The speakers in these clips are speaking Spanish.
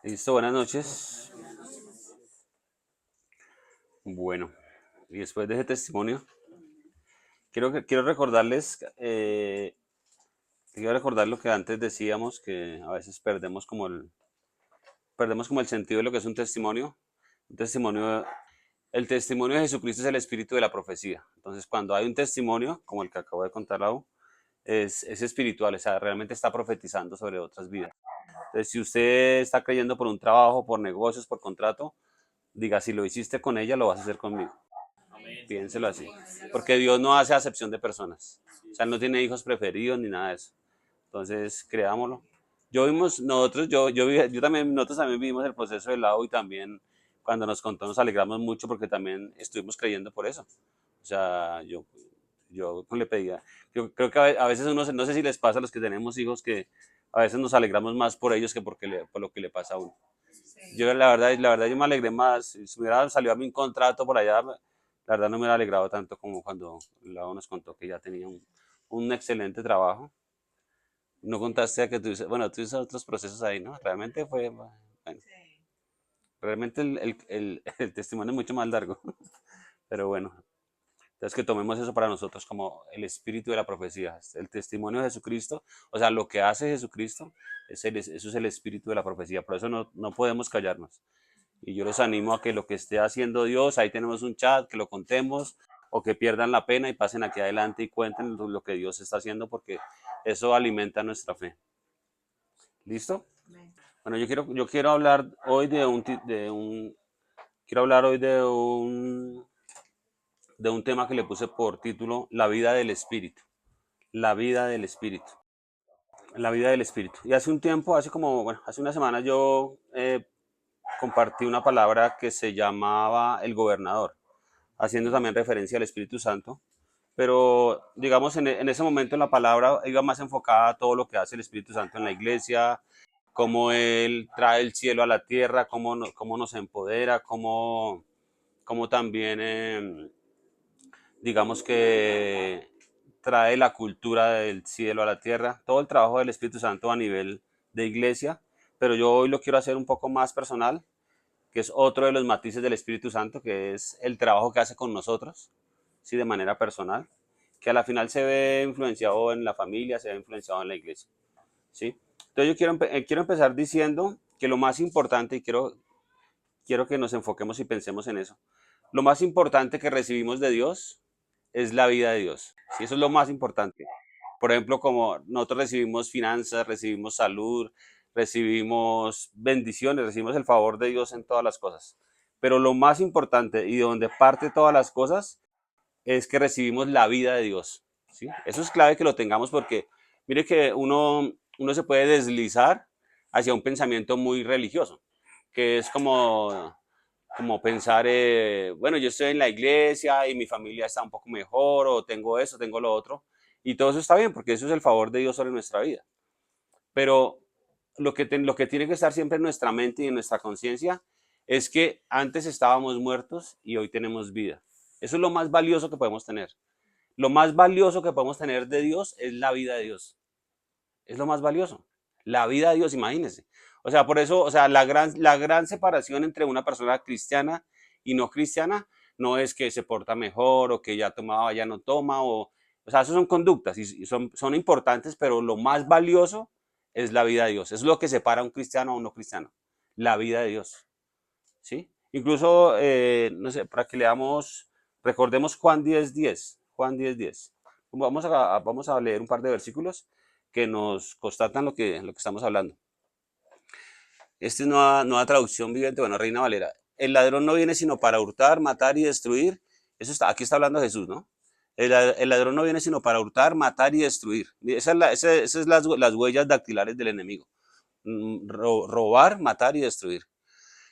Listo, buenas noches. Bueno, y después de ese testimonio, quiero recordarles, quiero recordar lo que antes decíamos, que a veces perdemos como el sentido de lo que es un testimonio. Un testimonio, el testimonio de Jesucristo es el espíritu de la profecía. Entonces, cuando hay un testimonio, como el que acabo de contar, Lau, es espiritual, o sea, realmente está profetizando sobre otras vidas. Entonces, si usted está creyendo por un trabajo, por negocios, por contrato, diga, si lo hiciste con ella, lo vas a hacer conmigo. Piénselo así. Porque Dios no hace acepción de personas. O sea, Él no tiene hijos preferidos ni nada de eso. Entonces, creámoslo. Yo también, nosotros también vivimos el proceso del lado y también cuando nos contó nos alegramos mucho porque también estuvimos creyendo por eso. O sea, yo le pedía, yo creo que a veces uno, no sé si les pasa a los que tenemos hijos que a veces nos alegramos más por ellos que por lo que le pasa a uno. Yo la verdad yo me alegré más, si me hubiera salido a mí un contrato por allá, la verdad no me hubiera alegrado tanto como cuando Lau nos contó que ya tenía un excelente trabajo. No contaste a que tú hiciste otros procesos ahí, ¿no? Realmente fue, bueno, realmente el testimonio es mucho más largo, pero bueno, entonces que tomemos eso para nosotros como el espíritu de la profecía, el testimonio de Jesucristo, o sea, lo que hace Jesucristo, eso es el espíritu de la profecía, por eso no podemos callarnos. Y yo los animo a que lo que esté haciendo Dios, ahí tenemos un chat, que lo contemos, o que pierdan la pena y pasen aquí adelante y cuenten lo que Dios está haciendo, porque eso alimenta nuestra fe. ¿Listo? Bueno, yo quiero hablar hoy quiero hablar hoy de un tema que le puse por título La vida del Espíritu. La vida del Espíritu. La vida del Espíritu. Y hace un tiempo, hace una semana yo compartí una palabra que se llamaba el gobernador, haciendo también referencia al Espíritu Santo. Pero, digamos, en ese momento la palabra iba más enfocada a todo lo que hace el Espíritu Santo en la iglesia, cómo Él trae el cielo a la tierra, cómo nos empodera, cómo también, digamos que trae la cultura del cielo a la tierra, todo el trabajo del Espíritu Santo a nivel de iglesia, pero yo hoy lo quiero hacer un poco más personal, que es otro de los matices del Espíritu Santo, que es el trabajo que hace con nosotros, ¿sí? De manera personal, que a la final se ve influenciado en la familia, se ve influenciado en la iglesia, ¿sí? Entonces yo quiero empezar diciendo que lo más importante, y quiero que nos enfoquemos y pensemos en eso, lo más importante que recibimos de Dios es la vida de Dios, ¿sí? Eso es lo más importante. Por ejemplo, como nosotros recibimos finanzas, recibimos salud, recibimos bendiciones, recibimos el favor de Dios en todas las cosas. Pero lo más importante y de donde parte todas las cosas es que recibimos la vida de Dios, ¿sí? Eso es clave que lo tengamos porque mire que uno se puede deslizar hacia un pensamiento muy religioso, que es como pensar, bueno, yo estoy en la iglesia y mi familia está un poco mejor, o tengo eso, tengo lo otro, y todo eso está bien, porque eso es el favor de Dios sobre nuestra vida. Pero lo que tiene que estar siempre en nuestra mente y en nuestra conciencia es que antes estábamos muertos y hoy tenemos vida. Eso es lo más valioso que podemos tener. Lo más valioso que podemos tener de Dios es la vida de Dios. Es lo más valioso. La vida de Dios, imagínense. O sea, por eso, o sea, la gran separación entre una persona cristiana y no cristiana no es que se porta mejor o que ya tomaba, ya no toma, o sea, eso son conductas y son importantes, pero lo más valioso es la vida de Dios. Es lo que separa a un cristiano a un no cristiano. La vida de Dios. ¿Sí? Incluso, no sé, para que leamos, recordemos Juan 10:10. Juan 10:10. Vamos a leer un par de versículos que nos constatan lo que estamos hablando. Esta es nueva traducción viviente, bueno, Reina Valera. El ladrón no viene sino para hurtar, matar y destruir. Aquí está hablando Jesús, ¿no? El ladrón no viene sino para hurtar, matar y destruir. Esas las huellas dactilares del enemigo. Robar, matar y destruir.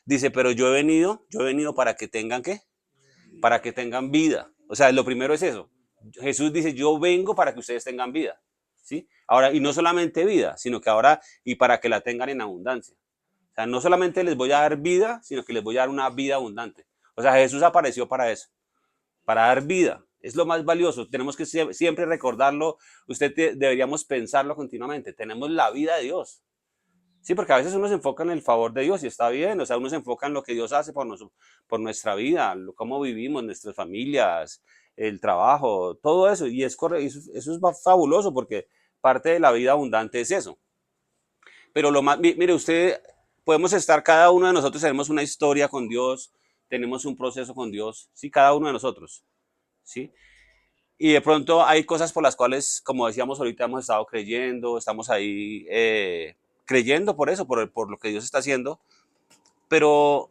Dice, pero yo he venido para que tengan, ¿qué? Para que tengan vida. O sea, lo primero es eso. Jesús dice, yo vengo para que ustedes tengan vida. ¿Sí? Ahora, y no solamente vida, sino que ahora, y para que la tengan en abundancia. O sea, no solamente les voy a dar vida, sino que les voy a dar una vida abundante. O sea, Jesús apareció para eso, para dar vida. Es lo más valioso. Tenemos que siempre recordarlo. Deberíamos pensarlo continuamente. Tenemos la vida de Dios. Sí, porque a veces uno se enfoca en el favor de Dios y está bien, o sea, uno se enfoca en lo que Dios hace por nuestra vida, cómo vivimos, nuestras familias, el trabajo, todo eso, y es eso es fabuloso porque parte de la vida abundante es eso. Pero lo más, mire, usted, podemos estar, cada uno de nosotros tenemos una historia con Dios, tenemos un proceso con Dios, sí, cada uno de nosotros, sí. Y de pronto hay cosas por las cuales, como decíamos ahorita, hemos estado creyendo, estamos ahí creyendo por eso, por lo que Dios está haciendo, pero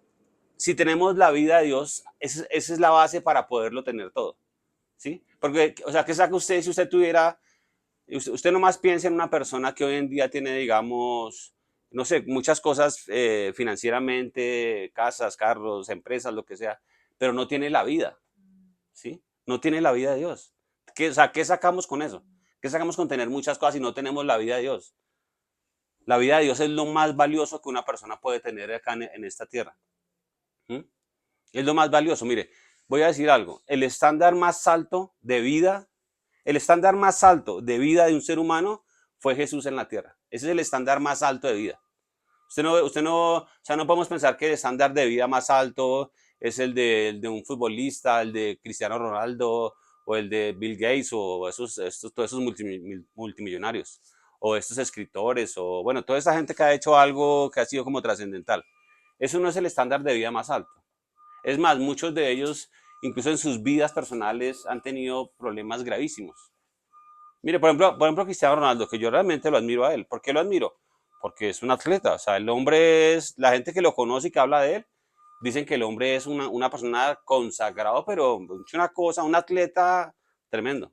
si tenemos la vida de Dios, esa es la base para poderlo tener todo, ¿sí? Porque, o sea, ¿qué saca usted si usted tuviera, usted nomás piensa en una persona que hoy en día tiene, digamos, no sé, muchas cosas financieramente, casas, carros, empresas, lo que sea, pero no tiene la vida, ¿sí? No tiene la vida de Dios. ¿Qué, o sea, ¿qué sacamos con eso? ¿Qué sacamos con tener muchas cosas y no tenemos la vida de Dios? La vida de Dios es lo más valioso que una persona puede tener acá en esta tierra. ¿Mm? Es lo más valioso. Mire, voy a decir algo. El estándar más alto de vida, el estándar más alto de vida de un ser humano fue Jesús en la tierra. Ese es el estándar más alto de vida. Usted no, o sea, no podemos pensar que el estándar de vida más alto es el de un futbolista, el de Cristiano Ronaldo, o el de Bill Gates, o todos esos multimillonarios, o estos escritores, o bueno, toda esa gente que ha hecho algo que ha sido como trascendental. Eso no es el estándar de vida más alto. Es más, muchos de ellos, incluso en sus vidas personales, han tenido problemas gravísimos. Mire, por ejemplo, Cristiano Ronaldo, que yo realmente lo admiro a él. ¿Por qué lo admiro? Porque es un atleta. O sea, el hombre es, la gente que lo conoce y que habla de él, dicen que el hombre es una persona consagrado, pero una cosa, un atleta tremendo,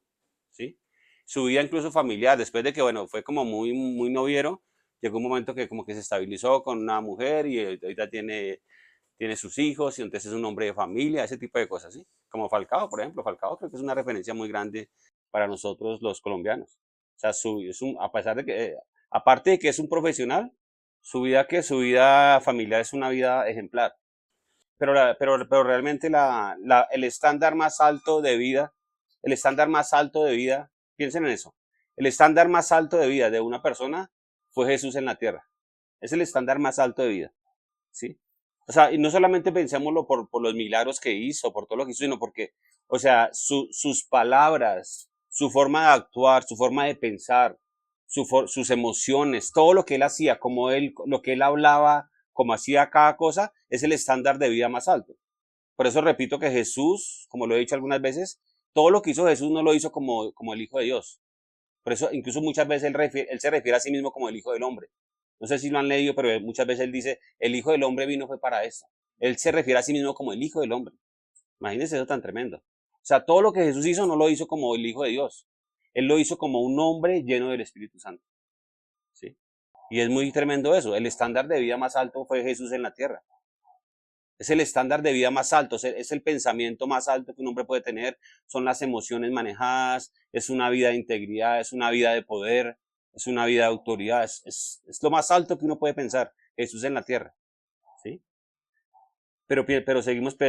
¿sí? Su vida incluso familiar, después de que, bueno, fue como muy noviero, llegó un momento que como que se estabilizó con una mujer y ahorita tiene sus hijos y entonces es un hombre de familia, ese tipo de cosas, ¿sí? Como Falcao, por ejemplo. Falcao creo que es una referencia muy grande para nosotros los colombianos. O sea, a pesar de que, aparte de que es un profesional, su vida familiar es una vida ejemplar. Pero realmente el estándar más alto de vida, el estándar más alto de vida, piensen en eso, el estándar más alto de vida de una persona fue Jesús en la tierra. Es el estándar más alto de vida, ¿sí? O sea, y no solamente pensémoslo por los milagros que hizo, por todo lo que hizo, sino porque, o sea, sus palabras, su forma de actuar, su forma de pensar, sus emociones, todo lo que él hacía, lo que él hablaba, como hacía cada cosa, es el estándar de vida más alto. Por eso repito que Jesús, como lo he dicho algunas veces, todo lo que hizo Jesús no lo hizo como el Hijo de Dios. Por eso incluso muchas veces él se refiere a sí mismo como el Hijo del Hombre. No sé si lo han leído, pero muchas veces él dice, el Hijo del Hombre vino fue para eso. Él se refiere a sí mismo como el Hijo del Hombre. Imagínense eso tan tremendo. O sea, todo lo que Jesús hizo no lo hizo como el Hijo de Dios. Él lo hizo como un hombre lleno del Espíritu Santo. ¿Sí? Y es muy tremendo eso. El estándar de vida más alto fue Jesús en la tierra. Es el estándar de vida más alto, es el pensamiento más alto que un hombre puede tener, son las emociones manejadas, es una vida de integridad, es una vida de poder, es una vida de autoridad, es lo más alto que uno puede pensar, Jesús en la tierra, ¿sí? Pero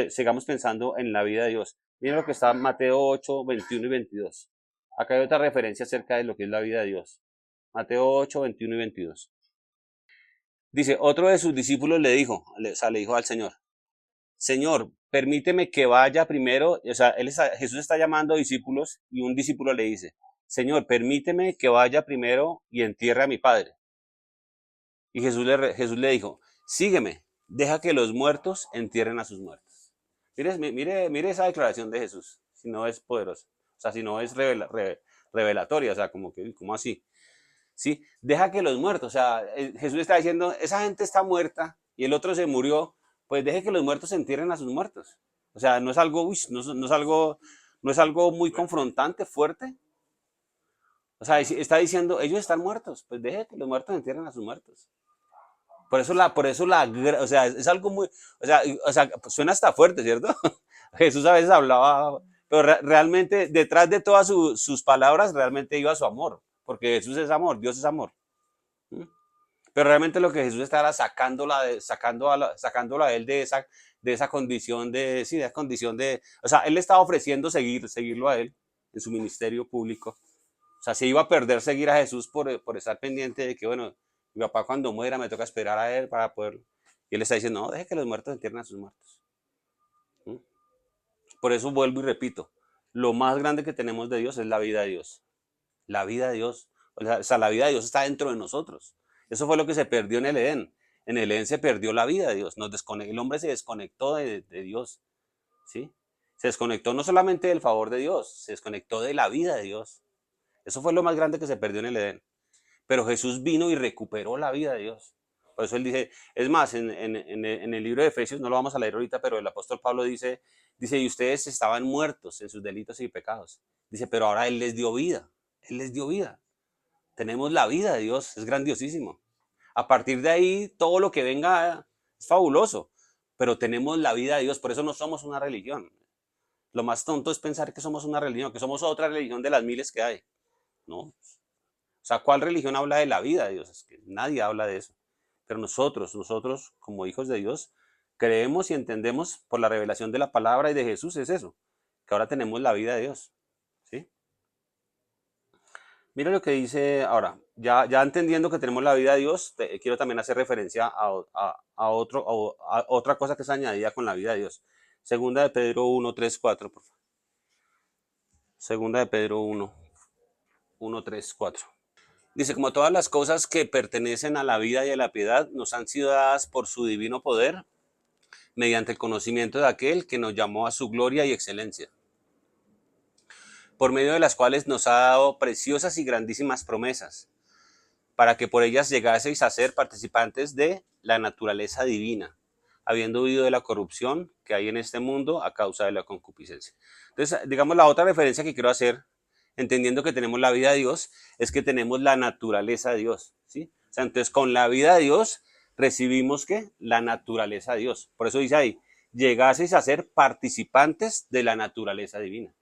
sigamos pensando en la vida de Dios. Miren lo que está en Mateo 8, 21 y 22. Acá hay otra referencia acerca de lo que es la vida de Dios. Mateo 8, 21 y 22. Dice, otro de sus discípulos o sea, le dijo al Señor, Señor, permíteme que vaya primero, o sea, Jesús está llamando a discípulos y un discípulo le dice, Señor, permíteme que vaya primero y entierre a mi padre. Y Jesús le dijo, sígueme, deja que los muertos entierren a sus muertos. Mire esa declaración de Jesús, si no es poderosa, o sea, si no es revelatoria, o sea, como así. ¿Sí? Deja que los muertos, o sea, Jesús está diciendo, esa gente está muerta y el otro se murió, pues deje que los muertos se entierren a sus muertos. O sea, no es algo, no es algo muy confrontante, fuerte. O sea, está diciendo, ellos están muertos, pues deje que los muertos entierren a sus muertos. O sea, es algo muy, o sea, suena hasta fuerte, ¿cierto? Jesús a veces hablaba, pero realmente detrás de todas sus palabras realmente iba su amor, porque Jesús es amor, Dios es amor. ¿Mm? Pero realmente lo que Jesús está era sacándola a él de esa condición sí, de esa condición o sea, él le estaba ofreciendo seguirlo a él en su ministerio público. O sea, se iba a perder seguir a Jesús por estar pendiente de que, bueno, Mi papá cuando muera me toca esperar a él para poder... Y él está diciendo, no, deje que los muertos entierren a sus muertos. ¿Mm? Por eso vuelvo y repito, lo más grande que tenemos de Dios es la vida de Dios. La vida de Dios. O sea, la vida de Dios está dentro de nosotros. Eso fue lo que se perdió en el Edén. En el Edén se perdió la vida de Dios. El hombre se desconectó de Dios. ¿Sí? Se desconectó no solamente del favor de Dios, se desconectó de la vida de Dios. Eso fue lo más grande que se perdió en el Edén. Pero Jesús vino y recuperó la vida de Dios. Por eso él dice, es más, en el libro de Efesios, no lo vamos a leer ahorita, pero el apóstol Pablo dice, y ustedes estaban muertos en sus delitos y pecados. Dice, pero ahora Él les dio vida. Él les dio vida. Tenemos la vida de Dios, es grandiosísimo. A partir de ahí, todo lo que venga es fabuloso, pero tenemos la vida de Dios, por eso no somos una religión. Lo más tonto es pensar que somos una religión, que somos otra religión de las miles que hay. No. O sea, ¿cuál religión habla de la vida de Dios? Es que nadie habla de eso. Pero nosotros como hijos de Dios, creemos y entendemos por la revelación de la palabra y de Jesús es eso, que ahora tenemos la vida de Dios. ¿Sí? Mira lo que dice ahora, ya entendiendo que tenemos la vida de Dios, quiero también hacer referencia a otra cosa que es añadida con la vida de Dios. Segunda de Pedro 1, 3, 4, por favor. Segunda de Pedro 1, 3, 4. Dice, como todas las cosas que pertenecen a la vida y a la piedad nos han sido dadas por su divino poder, mediante el conocimiento de aquel que nos llamó a su gloria y excelencia, por medio de las cuales nos ha dado preciosas y grandísimas promesas, para que por ellas llegaseis a ser participantes de la naturaleza divina, habiendo huido de la corrupción que hay en este mundo a causa de la concupiscencia. Entonces, digamos, la otra referencia que quiero hacer, entendiendo que tenemos la vida de Dios, es que tenemos la naturaleza de Dios, ¿sí? O sea, entonces con la vida de Dios recibimos, ¿qué? La naturaleza de Dios. Por eso dice ahí, llegaseis a ser participantes de la naturaleza divina.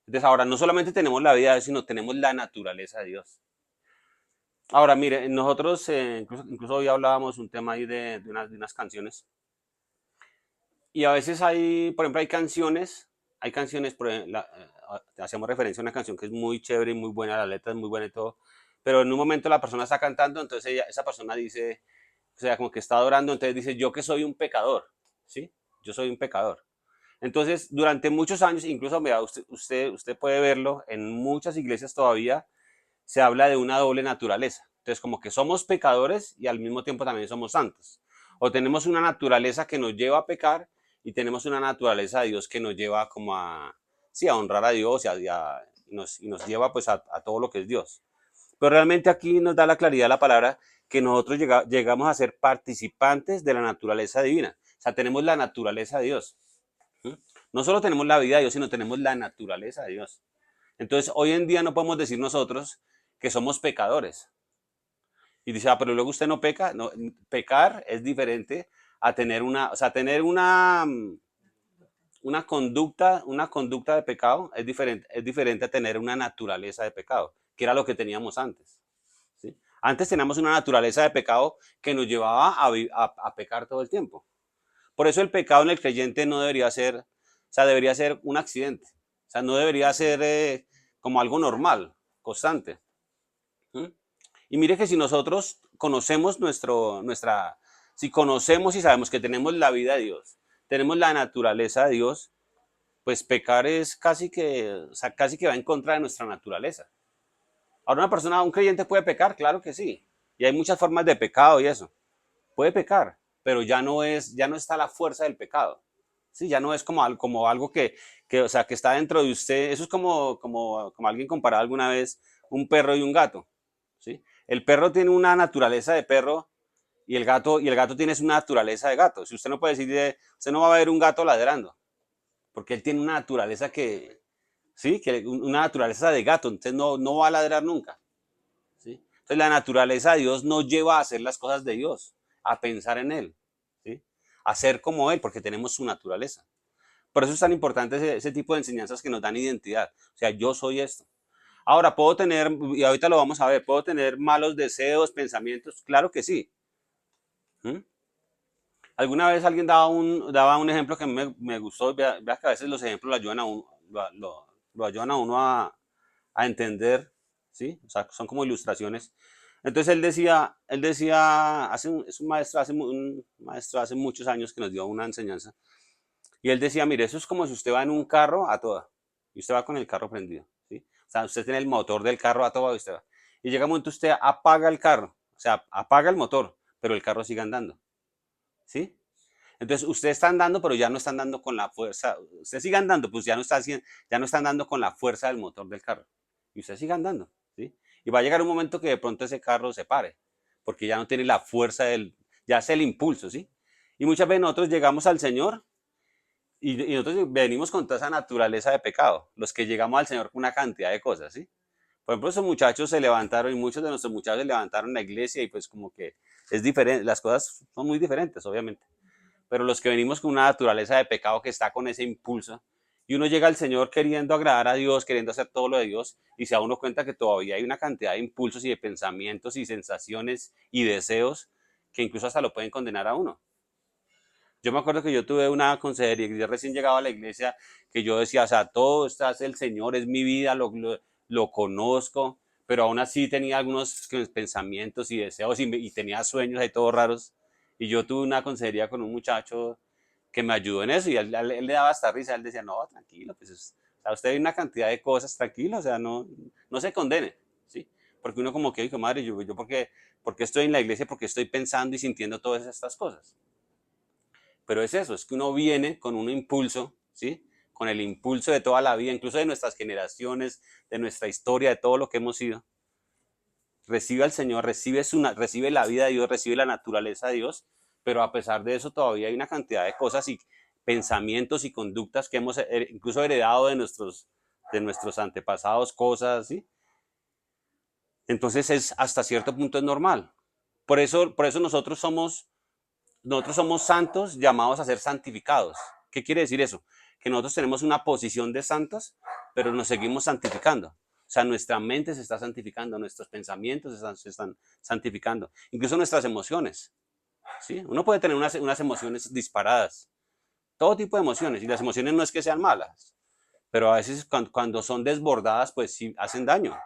Entonces ahora no solamente tenemos la vida de Dios, sino tenemos la naturaleza de Dios. Ahora, mire, nosotros incluso hoy hablábamos un tema ahí de unas canciones. Y a veces por ejemplo, hay canciones, hacemos referencia a una canción que es muy chévere y muy buena, la letra es muy buena y todo, pero en un momento la persona está cantando, entonces esa persona dice, o sea, como que está adorando, entonces dice, yo que soy un pecador, ¿sí? Yo soy un pecador. Entonces, durante muchos años, incluso mira, usted puede verlo, en muchas iglesias todavía se habla de una doble naturaleza. Entonces, como que somos pecadores y al mismo tiempo también somos santos. O tenemos una naturaleza que nos lleva a pecar y tenemos una naturaleza de Dios que nos lleva como sí, a honrar a Dios y nos lleva pues a todo lo que es Dios. Pero realmente aquí nos da la claridad la palabra que nosotros llegamos a ser participantes de la naturaleza divina. O sea, tenemos la naturaleza de Dios. ¿Sí? No solo tenemos la vida de Dios, sino tenemos la naturaleza de Dios. Entonces, hoy en día no podemos decir nosotros que somos pecadores. Y dice, pero luego usted no peca. No, pecar es diferente a tener una conducta de pecado es diferente a tener una naturaleza de pecado, que era lo que teníamos antes. ¿Sí? Antes teníamos una naturaleza de pecado que nos llevaba a pecar todo el tiempo. Por eso el pecado en el creyente no debería ser, o sea, debería ser un accidente. O sea, no debería ser como algo normal, constante. ¿Sí? Y mire que si nosotros conocemos si conocemos y sabemos que tenemos la vida de Dios, tenemos la naturaleza de Dios, pues pecar es casi que va en contra de nuestra naturaleza. Ahora un creyente puede pecar, claro que sí. Y hay muchas formas de pecado y eso. Puede pecar, pero ya no está la fuerza del pecado. Sí, ya no es como algo que está dentro de usted. Eso es como alguien comparaba alguna vez un perro y un gato. ¿Sí? El perro tiene una naturaleza de perro y el gato tiene una naturaleza de gato. Si usted no puede decir, usted no va a ver un gato ladrando, porque él tiene una naturaleza sí, una naturaleza de gato, entonces no va a ladrar nunca. ¿Sí? Entonces la naturaleza de Dios nos lleva a hacer las cosas de Dios, a pensar en Él, ¿sí? A ser como Él, porque tenemos su naturaleza. Por eso es tan importante ese tipo de enseñanzas que nos dan identidad. O sea, yo soy esto. Ahora, puedo tener, y ahorita lo vamos a ver, puedo tener malos deseos, pensamientos, claro que sí. ¿Mm? Alguna vez alguien daba un ejemplo que a mí me gustó, vea que a veces los ejemplos lo ayudan a uno a entender, ¿sí? O sea, son como ilustraciones. Entonces él decía, es un maestro, un maestro hace muchos años que nos dio una enseñanza, y él decía, mire, eso es como si usted va en un carro a toda, y usted va con el carro prendido, ¿sí? O sea, usted tiene el motor del carro a toda y usted va. Y llega un momento, usted apaga el carro, o sea, apaga el motor, pero el carro sigue andando, ¿sí? Entonces, usted está andando, pero ya no está andando con la fuerza. Usted sigue andando, pues ya no está andando con la fuerza del motor del carro. Y usted sigue andando, ¿sí? Y va a llegar un momento que de pronto ese carro se pare, porque ya no tiene la fuerza ya es el impulso, ¿sí? Y muchas veces nosotros llegamos al Señor y nosotros venimos con toda esa naturaleza de pecado, los que llegamos al Señor con una cantidad de cosas, ¿sí? Por ejemplo, esos muchachos se levantaron y muchos de nuestros muchachos se levantaron en la iglesia y pues como que es diferente, las cosas son muy diferentes, obviamente, pero los que venimos con una naturaleza de pecado que está con ese impulso, y uno llega al Señor queriendo agradar a Dios, queriendo hacer todo lo de Dios, y se da uno cuenta que todavía hay una cantidad de impulsos y de pensamientos y sensaciones y deseos que incluso hasta lo pueden condenar a uno. Yo me acuerdo que yo tuve una consejería, que yo recién llegaba a la iglesia, que yo decía, o sea, todo esto hace el Señor, es mi vida, lo conozco, pero aún así tenía algunos pensamientos y deseos y tenía sueños ahí todos raros. Y yo tuve una consejería con un muchacho que me ayudó en eso y él le daba hasta risa, él decía, no, tranquilo, pues o sea, usted ve una cantidad de cosas, tranquilo, o sea, no se condene, ¿sí? Porque uno como que dijo, madre, yo porque estoy en la iglesia, porque estoy pensando y sintiendo todas estas cosas. Pero es eso, es que uno viene con un impulso, ¿sí? Con el impulso de toda la vida, incluso de nuestras generaciones, de nuestra historia, de todo lo que hemos sido. Recibe al Señor, recibe la vida de Dios, recibe la naturaleza de Dios, pero a pesar de eso todavía hay una cantidad de cosas y pensamientos y conductas que hemos incluso heredado de nuestros antepasados, cosas, ¿sí? Entonces es hasta cierto punto es normal. Por eso nosotros somos santos llamados a ser santificados. ¿Qué quiere decir eso? Que nosotros tenemos una posición de santos, pero nos seguimos santificando. O sea, nuestra mente se está santificando, nuestros pensamientos se están santificando, incluso nuestras emociones. ¿Sí? Uno puede tener unas emociones disparadas, todo tipo de emociones, y las emociones no es que sean malas, pero a veces cuando son desbordadas, pues sí hacen daño.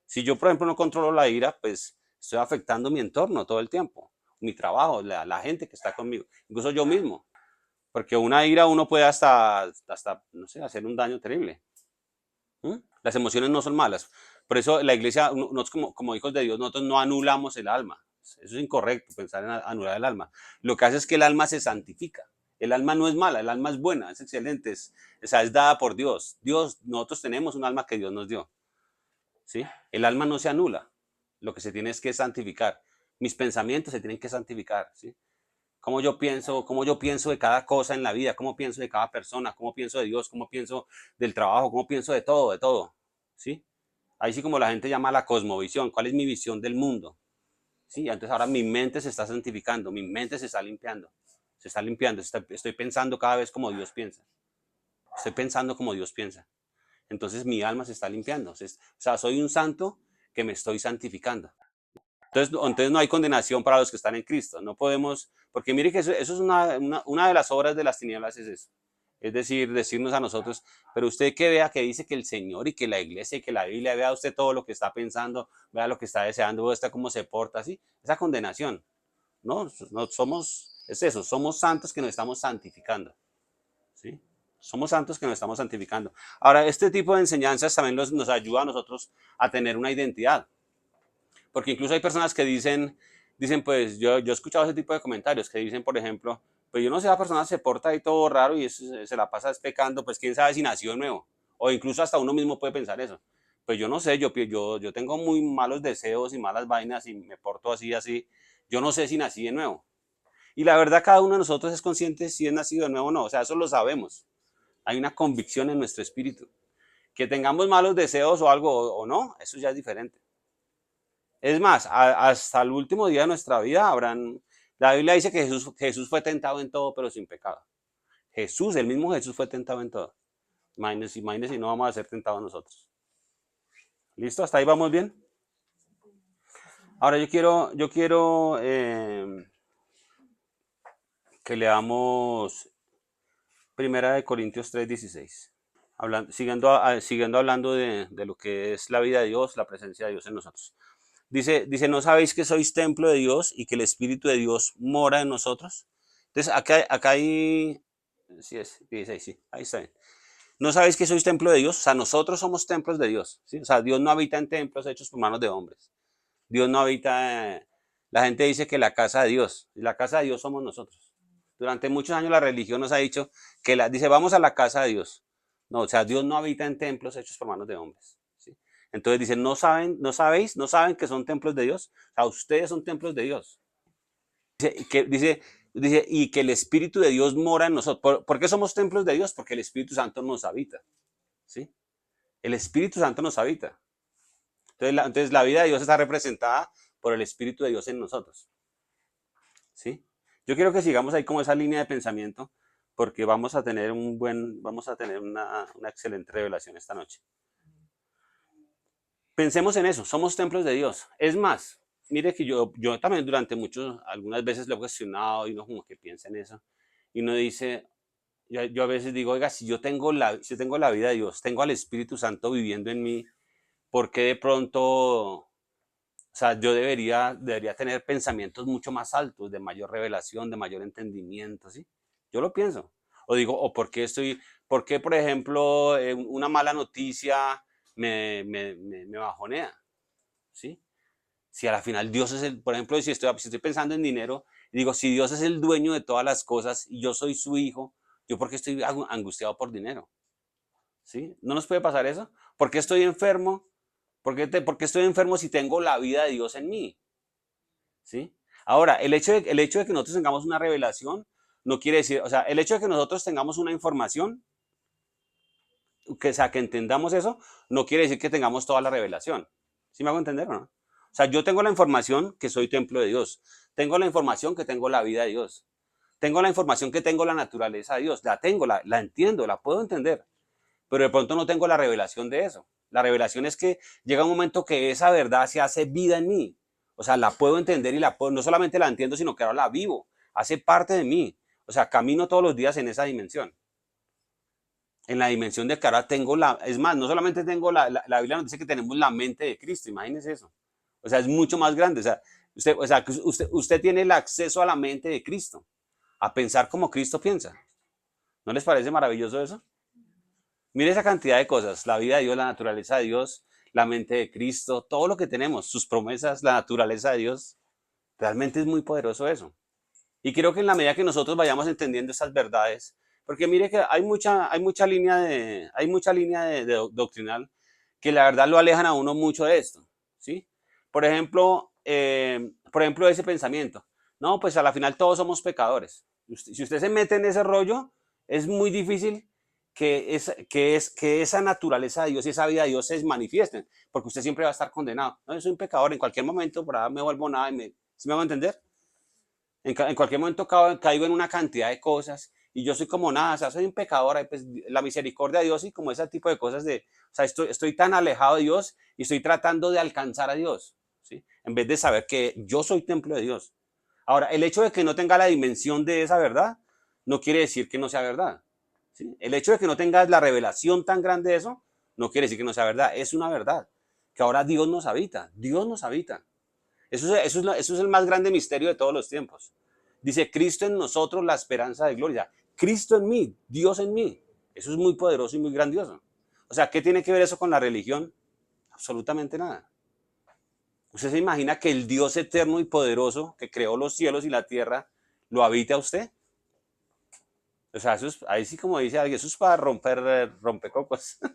Si yo, por ejemplo, no controlo la ira, pues estoy afectando mi entorno todo el tiempo, mi trabajo, la gente que está conmigo, incluso yo mismo, porque una ira uno puede hasta no sé, hacer un daño terrible. ¿Mm? Las emociones no son malas. Por eso la iglesia, nosotros como hijos de Dios, nosotros no anulamos el alma. Eso es incorrecto, pensar en anular el alma. Lo que hace es que el alma se santifica. El alma no es mala, el alma es buena, es excelente, o sea, es dada por Dios. Nosotros tenemos un alma que Dios nos dio. ¿Sí? El alma no se anula, lo que se tiene es que santificar. Mis pensamientos se tienen que santificar, ¿sí? Cómo yo pienso de cada cosa en la vida, cómo pienso de cada persona, cómo pienso de Dios, cómo pienso del trabajo, cómo pienso de todo, ¿sí? Ahí sí como la gente llama la cosmovisión, ¿cuál es mi visión del mundo? Sí, entonces ahora mi mente se está santificando, mi mente se está limpiando, estoy pensando cada vez como Dios piensa, estoy pensando como Dios piensa. Entonces mi alma se está limpiando. O sea, soy un santo que me estoy santificando. Entonces no hay condenación para los que están en Cristo. No podemos, porque mire que eso es una de las obras de las tinieblas, es eso. Es decir, decirnos a nosotros, pero usted que vea que dice que el Señor y que la iglesia y que la Biblia, vea usted todo lo que está pensando, vea lo que está deseando, vea usted cómo se porta, así. Esa condenación, ¿no? No somos, es eso, somos santos que nos estamos santificando, ¿sí? Somos santos que nos estamos santificando. Ahora, este tipo de enseñanzas también nos ayuda a nosotros a tener una identidad. Porque incluso hay personas que dicen pues yo he escuchado ese tipo de comentarios que dicen, por ejemplo, pues yo no sé, la persona se porta ahí todo raro y se la pasa pecando, pues quién sabe si nació de nuevo. O incluso hasta uno mismo puede pensar eso. Pues yo no sé, yo tengo muy malos deseos y malas vainas y me porto así, así. Yo no sé si nací de nuevo. Y la verdad, cada uno de nosotros es consciente si es nacido de nuevo o no. O sea, eso lo sabemos. Hay una convicción en nuestro espíritu. Que tengamos malos deseos o algo o no, eso ya es diferente. Es más, hasta el último día de nuestra vida la Biblia dice que Jesús fue tentado en todo, pero sin pecado. Jesús, el mismo Jesús fue tentado en todo. Imagínense si no vamos a ser tentados nosotros. ¿Listo? ¿Hasta ahí vamos bien? Ahora yo quiero que leamos Primera de Corintios 3:16. Siguiendo hablando de lo que es la vida de Dios, la presencia de Dios en nosotros. Dice, ¿no sabéis que sois templo de Dios y que el Espíritu de Dios mora en nosotros? Entonces, acá hay, sí es, 16, sí, ahí está bien. ¿No sabéis que sois templo de Dios? O sea, nosotros somos templos de Dios, ¿sí? O sea, Dios no habita en templos hechos por manos de hombres. Dios no habita, la gente dice que la casa de Dios, y la casa de Dios somos nosotros. Durante muchos años la religión nos ha dicho que dice, vamos a la casa de Dios. No, o sea, Dios no habita en templos hechos por manos de hombres, ¿sí? Entonces dice, ¿no saben, no sabéis, no saben que son templos de Dios? O sea, ustedes son templos de Dios. Dice, y que el Espíritu de Dios mora en nosotros. ¿Por qué somos templos de Dios? Porque el Espíritu Santo nos habita, ¿sí? El Espíritu Santo nos habita. Entonces la vida de Dios está representada por el Espíritu de Dios en nosotros, ¿sí? Yo quiero que sigamos ahí como esa línea de pensamiento, porque vamos a tener una excelente revelación esta noche. Pensemos en eso, somos templos de Dios. Es más, mire que yo también algunas veces lo he cuestionado y uno como que piensa en eso. Y uno dice, yo a veces digo, oiga, si yo tengo la vida de Dios, tengo al Espíritu Santo viviendo en mí, ¿por qué de pronto, o sea, yo debería tener pensamientos mucho más altos, de mayor revelación, de mayor entendimiento, ¿sí? Yo lo pienso. O digo, por qué, por ejemplo, una mala noticia me bajonea, ¿sí? Si a la final Dios es por ejemplo, si estoy pensando en dinero, digo, si Dios es el dueño de todas las cosas y yo soy su hijo, ¿yo por qué estoy angustiado por dinero? ¿Sí? ¿No nos puede pasar eso? ¿Por qué estoy enfermo? ¿Por qué estoy enfermo si tengo la vida de Dios en mí? ¿Sí? Ahora, el hecho de que nosotros tengamos una revelación no quiere decir, o sea, el hecho de que nosotros tengamos una información, o sea, que entendamos eso, no quiere decir que tengamos toda la revelación. ¿Sí me hago entender o no? O sea, yo tengo la información que soy templo de Dios. Tengo la información que tengo la vida de Dios. Tengo la información que tengo la naturaleza de Dios. La entiendo, la puedo entender. Pero de pronto no tengo la revelación de eso. La revelación es que llega un momento que esa verdad se hace vida en mí. O sea, la puedo entender y no solamente la entiendo, sino que ahora la vivo. Hace parte de mí. O sea, camino todos los días en esa dimensión. En la dimensión de que ahora es más, no solamente tengo la Biblia nos dice que tenemos la mente de Cristo, imagínense eso. O sea, es mucho más grande. Usted tiene el acceso a la mente de Cristo, a pensar como Cristo piensa. ¿No les parece maravilloso eso? Mire esa cantidad de cosas, la vida de Dios, la naturaleza de Dios, la mente de Cristo, todo lo que tenemos, sus promesas, la naturaleza de Dios, realmente es muy poderoso eso. Y creo que en la medida que nosotros vayamos entendiendo esas verdades, porque mire que hay mucha línea de doctrinal que la verdad lo alejan a uno mucho de esto, ¿sí? Por ejemplo ese pensamiento, no, pues a la final todos somos pecadores. Si usted se mete en ese rollo, es muy difícil que esa naturaleza de Dios y esa vida de Dios se manifiesten, porque usted siempre va a estar condenado. No, yo soy un pecador, en cualquier momento por ahí me vuelvo nada ¿sí me va a entender? En cualquier momento caigo en una cantidad de cosas y yo soy como nada, o sea, soy un pecador, pues la misericordia de Dios y como ese tipo de cosas o sea, estoy tan alejado de Dios y estoy tratando de alcanzar a Dios, ¿sí? En vez de saber que yo soy templo de Dios. Ahora, el hecho de que no tenga la dimensión de esa verdad no quiere decir que no sea verdad, ¿sí? El hecho de que no tengas la revelación tan grande de eso no quiere decir que no sea verdad, es una verdad, que ahora Dios nos habita. Eso es el más grande misterio de todos los tiempos. Dice, Cristo en nosotros, la esperanza de gloria. Cristo en mí, Dios en mí. Eso es muy poderoso y muy grandioso. O sea, ¿qué tiene que ver eso con la religión? Absolutamente nada. ¿Usted se imagina que el Dios eterno y poderoso que creó los cielos y la tierra lo habite a usted? O sea, ahí sí como dice alguien, eso es para romper cocos. O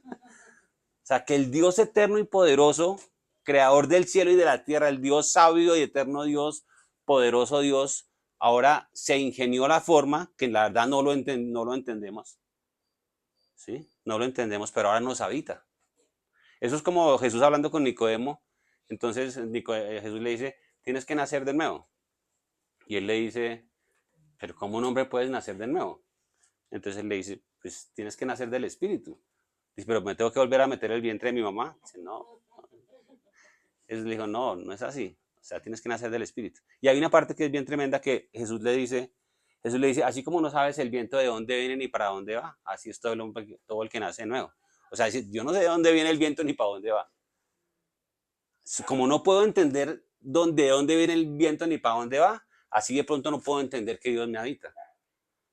sea, que el Dios eterno y poderoso, creador del cielo y de la tierra, el Dios sabio y eterno Dios, poderoso Dios, ahora se ingenió la forma, que la verdad no lo entendemos, ¿sí? No lo entendemos, pero ahora nos habita. Eso es como Jesús hablando con Nicodemo. Entonces Jesús le dice, tienes que nacer de nuevo. Y él le dice, pero ¿cómo un hombre puede nacer de nuevo? Entonces él le dice, pues tienes que nacer del Espíritu. Dice, pero me tengo que volver a meter el vientre de mi mamá. Dice, no. Él le dijo, no, no es así. O sea, tienes que nacer del Espíritu. Y hay una parte que es bien tremenda que Jesús le dice, así como no sabes el viento de dónde viene ni para dónde va, así es todo el que nace de nuevo. O sea, yo no sé de dónde viene el viento ni para dónde va. Como no puedo entender de dónde viene el viento ni para dónde va, así de pronto no puedo entender que Dios me habita.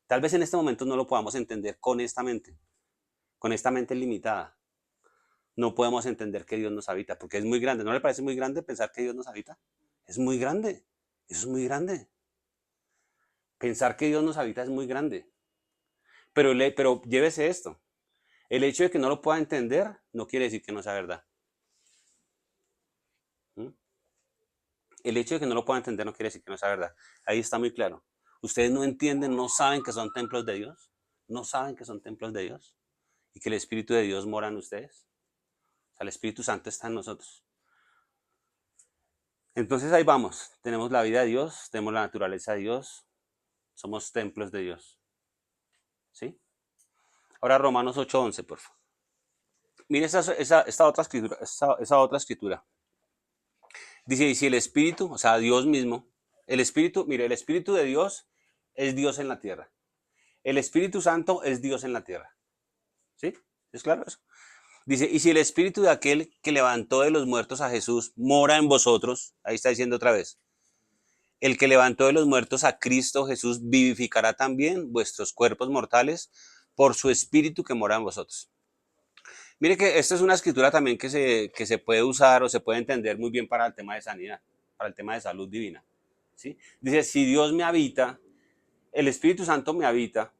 Tal vez en este momento no lo podamos entender con esta mente limitada. No podemos entender que Dios nos habita, porque es muy grande. ¿No le parece muy grande pensar que Dios nos habita? Es muy grande. Eso es muy grande. Pensar que Dios nos habita es muy grande. Pero llévese esto. El hecho de que no lo pueda entender no quiere decir que no sea verdad. ¿Mm? El hecho de que no lo pueda entender no quiere decir que no sea verdad. Ahí está muy claro. Ustedes no entienden, no saben que son templos de Dios. No saben que son templos de Dios. Y que el Espíritu de Dios mora en ustedes. O sea, el Espíritu Santo está en nosotros. Entonces ahí vamos. Tenemos la vida de Dios, tenemos la naturaleza de Dios. Somos templos de Dios. ¿Sí? Ahora Romanos 8:11, por favor. Mire esta otra escritura. Esa otra escritura. Dice, y si el Espíritu, o sea, Dios mismo, el Espíritu, mire, el Espíritu de Dios es Dios en la tierra. El Espíritu Santo es Dios en la tierra. ¿Sí? ¿Es claro eso? Dice, y si el Espíritu de aquel que levantó de los muertos a Jesús mora en vosotros, ahí está diciendo otra vez, el que levantó de los muertos a Cristo Jesús vivificará también vuestros cuerpos mortales por su Espíritu que mora en vosotros. Mire que esta es una escritura también que se puede usar o se puede entender muy bien para el tema de sanidad, para el tema de salud divina. ¿Sí? Dice, si Dios me habita, el Espíritu Santo me habita,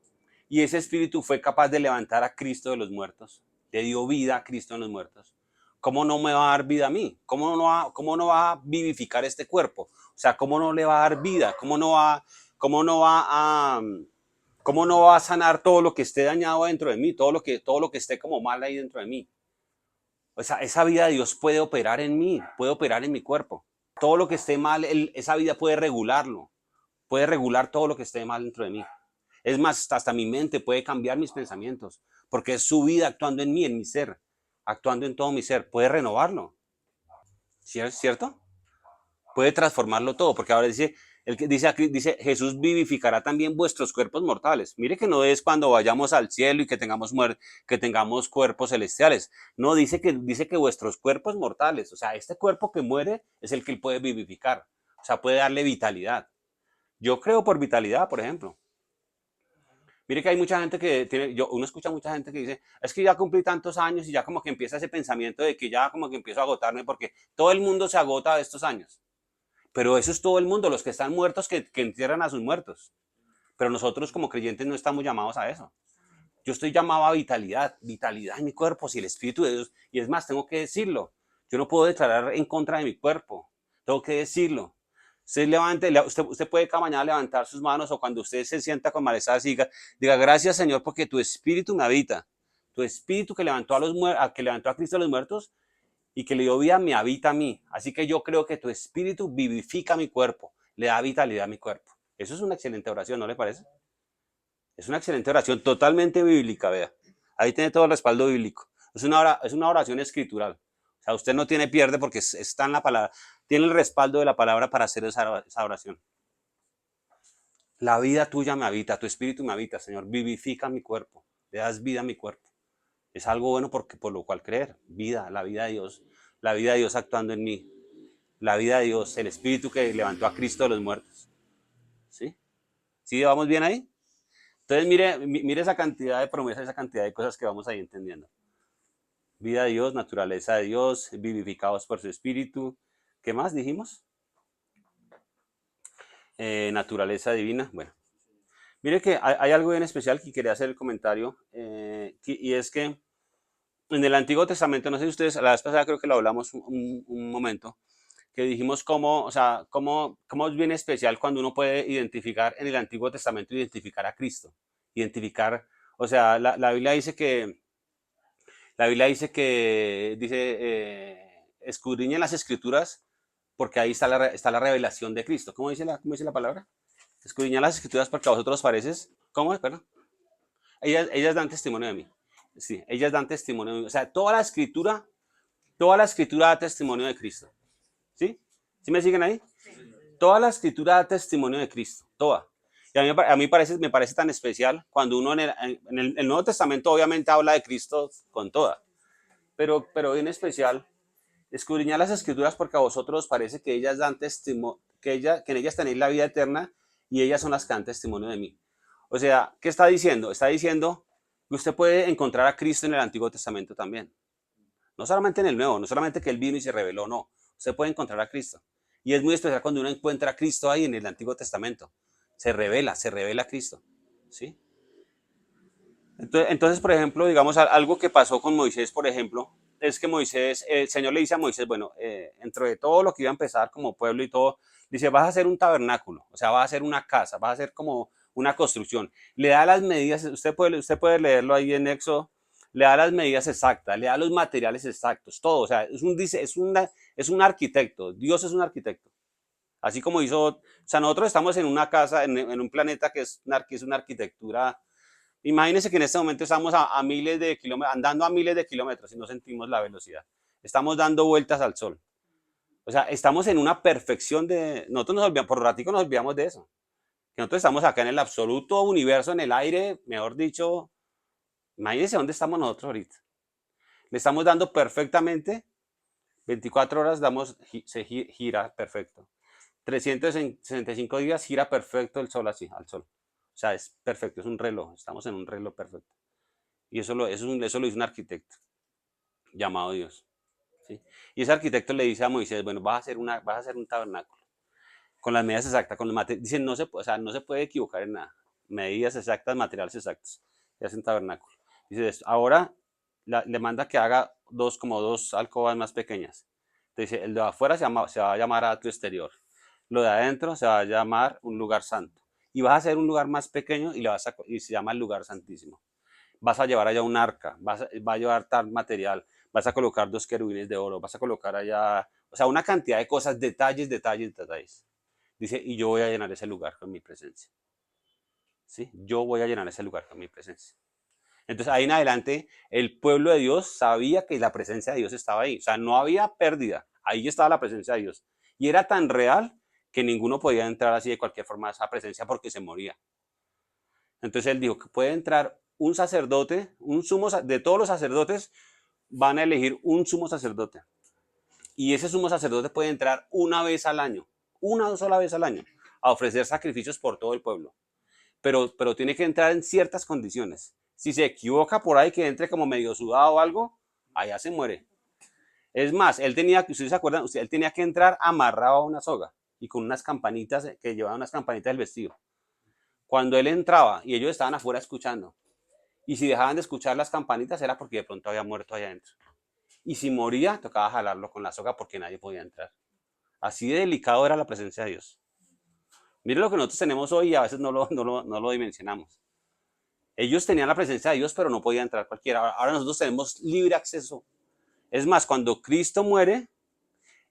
y ese Espíritu fue capaz de levantar a Cristo de los muertos, le dio vida a Cristo en los muertos, ¿cómo no me va a dar vida a mí? Cómo no va a vivificar este cuerpo? O sea, ¿cómo no le va a dar vida? Cómo no va a, ¿Cómo no va a sanar todo lo que esté dañado dentro de mí, todo lo que esté como mal ahí dentro de mí? O sea, esa vida de Dios puede operar en mí, puede operar en mi cuerpo. Todo lo que esté mal, esa vida puede regularlo, puede regular todo lo que esté mal dentro de mí. Es más, hasta mi mente puede cambiar mis pensamientos, porque es su vida actuando en mí, en mi ser, actuando en todo mi ser, puede renovarlo. ¿Sí es cierto? Puede transformarlo todo, porque ahora dice, el que dice aquí, dice, Jesús vivificará también vuestros cuerpos mortales. Mire que no es cuando vayamos al cielo y que tengamos cuerpos celestiales. No, dice que vuestros cuerpos mortales, o sea, este cuerpo que muere es el que él puede vivificar, o sea, puede darle vitalidad. Yo creo por vitalidad, por ejemplo. Mire que hay mucha gente que tiene, uno escucha mucha gente que dice, es que ya cumplí tantos años y ya como que empieza ese pensamiento de que ya como que empiezo a agotarme porque todo el mundo se agota de estos años. Pero eso es todo el mundo, los que están muertos que entierran a sus muertos. Pero nosotros como creyentes no estamos llamados a eso. Yo estoy llamado a vitalidad, vitalidad en mi cuerpo, si el Espíritu de Dios, y es más, tengo que decirlo. Yo no puedo declarar en contra de mi cuerpo, tengo que decirlo. Usted puede cada mañana levantar sus manos o cuando usted se sienta con malestar, diga gracias Señor porque tu Espíritu me habita. Tu Espíritu que que levantó a Cristo de los muertos y que le dio vida me habita a mí. Así que yo creo que tu Espíritu vivifica mi cuerpo, le da vitalidad a mi cuerpo. Eso es una excelente oración, ¿no le parece? Es una excelente oración, totalmente bíblica, vea. Ahí tiene todo el respaldo bíblico. Es una oración escritural. O sea, usted no tiene pierde porque está en la palabra, tiene el respaldo de la palabra para hacer esa oración. La vida tuya me habita, tu espíritu me habita, Señor. Vivifica mi cuerpo, le das vida a mi cuerpo. Es algo bueno por lo cual creer. Vida, la vida de Dios actuando en mí. La vida de Dios, el espíritu que levantó a Cristo de los muertos. ¿Sí? ¿Sí vamos bien ahí? Entonces mire esa cantidad de promesas, esa cantidad de cosas que vamos ahí entendiendo. Vida de Dios, naturaleza de Dios, vivificados por su espíritu. ¿Qué más dijimos? Naturaleza divina. Bueno, mire que hay algo bien especial que quería hacer el comentario, y es que en el Antiguo Testamento, no sé si ustedes, la vez pasada creo que lo hablamos un momento, que dijimos cómo, o sea, cómo es bien especial cuando uno puede identificar en el Antiguo Testamento, identificar a Cristo, identificar, o sea, la Biblia dice escudriñen las escrituras porque ahí está la revelación de Cristo. Cómo dice la palabra? Escudriñen las escrituras porque a vosotros pareces, ¿cómo es? Perdón. Ellas dan testimonio de mí. Sí, ellas dan testimonio de mí. O sea, toda la escritura da testimonio de Cristo. ¿Sí? ¿Sí me siguen ahí? Toda la escritura da testimonio de Cristo, toda. Y me parece tan especial cuando uno el Nuevo Testamento obviamente habla de Cristo con toda, pero en especial escudriñad las escrituras porque a vosotros os parece que ellas dan testimonio, que en ellas tenéis la vida eterna y ellas son las que dan testimonio de mí. O sea, ¿qué está diciendo? Está diciendo que usted puede encontrar a Cristo en el Antiguo Testamento también. No solamente en el Nuevo, no solamente que Él vino y se reveló, no. Usted puede encontrar a Cristo. Y es muy especial cuando uno encuentra a Cristo ahí en el Antiguo Testamento. Se revela a Cristo. ¿Sí? Entonces, por ejemplo, digamos, algo que pasó con Moisés, por ejemplo, es que Moisés, el Señor le dice a Moisés, bueno, dentro de todo lo que iba a empezar como pueblo y todo, dice, vas a hacer un tabernáculo, o sea, vas a hacer una casa, vas a hacer como una construcción. Le da las medidas, usted puede leerlo ahí en Éxodo, le da las medidas exactas, le da los materiales exactos, todo, o sea, es un arquitecto, Dios es un arquitecto. Así como hizo, o sea, nosotros estamos en una casa, en un planeta que es una arquitectura. Imagínense que en este momento estamos a miles de kilómetros, andando a miles de kilómetros y no sentimos la velocidad. Estamos dando vueltas al sol. O sea, estamos en una perfección de. Nosotros nos olvidamos, por ratico nos olvidamos de eso. Que nosotros estamos acá en el absoluto universo, en el aire, mejor dicho. Imagínense dónde estamos nosotros ahorita. Le estamos dando perfectamente, 24 horas se gira perfecto. 365 días gira perfecto el sol así, al sol. O sea, es perfecto, es un reloj, estamos en un reloj perfecto. Y eso lo hizo un arquitecto llamado Dios. ¿Sí? Y ese arquitecto le dice a Moisés, bueno, vas a hacer un tabernáculo con las medidas exactas, con los materiales. Dicen, o sea, no se puede equivocar en nada. Medidas exactas, materiales exactos. Y hace un tabernáculo. Dice, ahora le manda que haga como dos alcobas más pequeñas. Entonces, el de afuera se va a llamar atrio exterior. Lo de adentro se va a llamar un lugar santo. Y vas a hacer un lugar más pequeño y se llama el lugar santísimo. Vas a llevar allá un arca, va a llevar tal material, vas a colocar 2 querubines de oro, vas a colocar allá, o sea, una cantidad de cosas, detalles, detalles, detalles. Dice, y yo voy a llenar ese lugar con mi presencia. ¿Sí? Yo voy a llenar ese lugar con mi presencia. Entonces, ahí en adelante, el pueblo de Dios sabía que la presencia de Dios estaba ahí. O sea, no había pérdida. Ahí estaba la presencia de Dios. Y era tan real que ninguno podía entrar así de cualquier forma a esa presencia porque se moría. Entonces él dijo que puede entrar un sacerdote, de todos los sacerdotes van a elegir un sumo sacerdote. Y ese sumo sacerdote puede entrar una vez al año, una sola vez al año, a ofrecer sacrificios por todo el pueblo. Pero tiene que entrar en ciertas condiciones. Si se equivoca por ahí, que entre como medio sudado o algo, allá se muere. Es más, ustedes se acuerdan, él tenía que entrar amarrado a una soga y con unas campanitas, que llevaban unas campanitas del vestido. Cuando él entraba y ellos estaban afuera escuchando, y si dejaban de escuchar las campanitas era porque de pronto había muerto allá adentro. Y si moría, tocaba jalarlo con la soga porque nadie podía entrar. Así de delicado era la presencia de Dios. Mire lo que nosotros tenemos hoy y a veces no lo dimensionamos. Ellos tenían la presencia de Dios, pero no podía entrar cualquiera. Ahora nosotros tenemos libre acceso. Es más, cuando Cristo muere,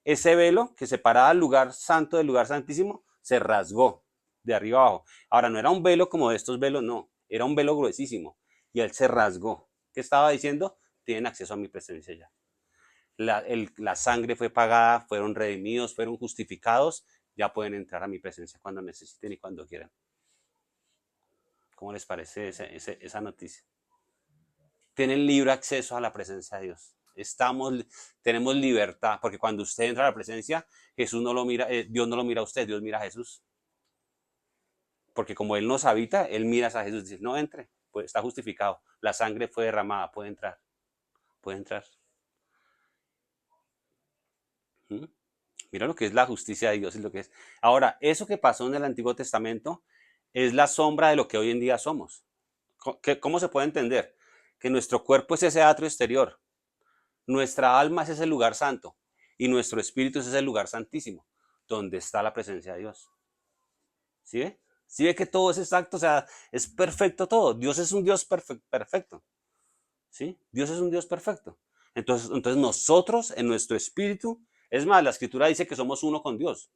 ese velo que separaba el lugar santo del lugar santísimo se rasgó de arriba abajo. Ahora, no era un velo como de estos velos, no. Era un velo gruesísimo. Y él se rasgó. ¿Qué estaba diciendo? Tienen acceso a mi presencia ya. La sangre fue pagada, fueron redimidos, fueron justificados. Ya pueden entrar a mi presencia cuando necesiten y cuando quieran. ¿Cómo les parece esa noticia? Tienen libre acceso a la presencia de Dios. Tenemos libertad, porque cuando usted entra a la presencia, Jesús no lo mira, Dios no lo mira a usted, Dios mira a Jesús. Porque como Él nos habita, Él mira a Jesús y dice, no entre, pues está justificado. La sangre fue derramada, puede entrar. Puede entrar. ¿Mm? Mira lo que es la justicia de Dios y lo que es. Ahora, eso que pasó en el Antiguo Testamento es la sombra de lo que hoy en día somos. ¿Cómo se puede entender? Que nuestro cuerpo es ese atrio exterior, nuestra alma es ese lugar santo y nuestro espíritu es ese lugar santísimo, donde está la presencia de Dios. ¿Sí ve? ¿Sí ve que todo es exacto? O sea, es perfecto todo. Dios es un Dios perfecto. ¿Sí? Dios es un Dios perfecto. Entonces nosotros en nuestro espíritu, es más, la escritura dice que somos uno con Dios.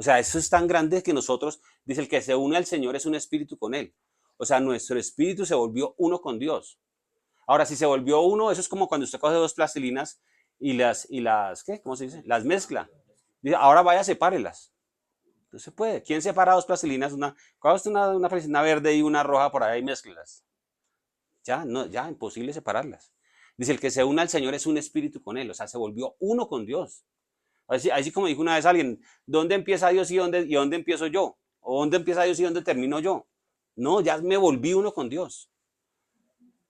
O sea, eso es tan grande que nosotros, dice el que se une al Señor es un espíritu con Él. O sea, nuestro espíritu se volvió uno con Dios. Ahora, si se volvió uno, eso es como cuando usted coge dos plastilinas ¿qué? ¿Cómo se dice? Las mezcla. Dice, ahora vaya, sepárelas. No se puede. ¿Quién separa dos plastilinas? Coge usted una plastilina verde y una roja por ahí y mezclas. Ya, no, ya, imposible separarlas. Dice, el que se une al Señor es un espíritu con Él, o sea, se volvió uno con Dios. Así como dijo una vez alguien, ¿dónde empieza Dios y dónde empiezo yo? ¿O dónde empieza Dios y dónde termino yo? No, ya me volví uno con Dios.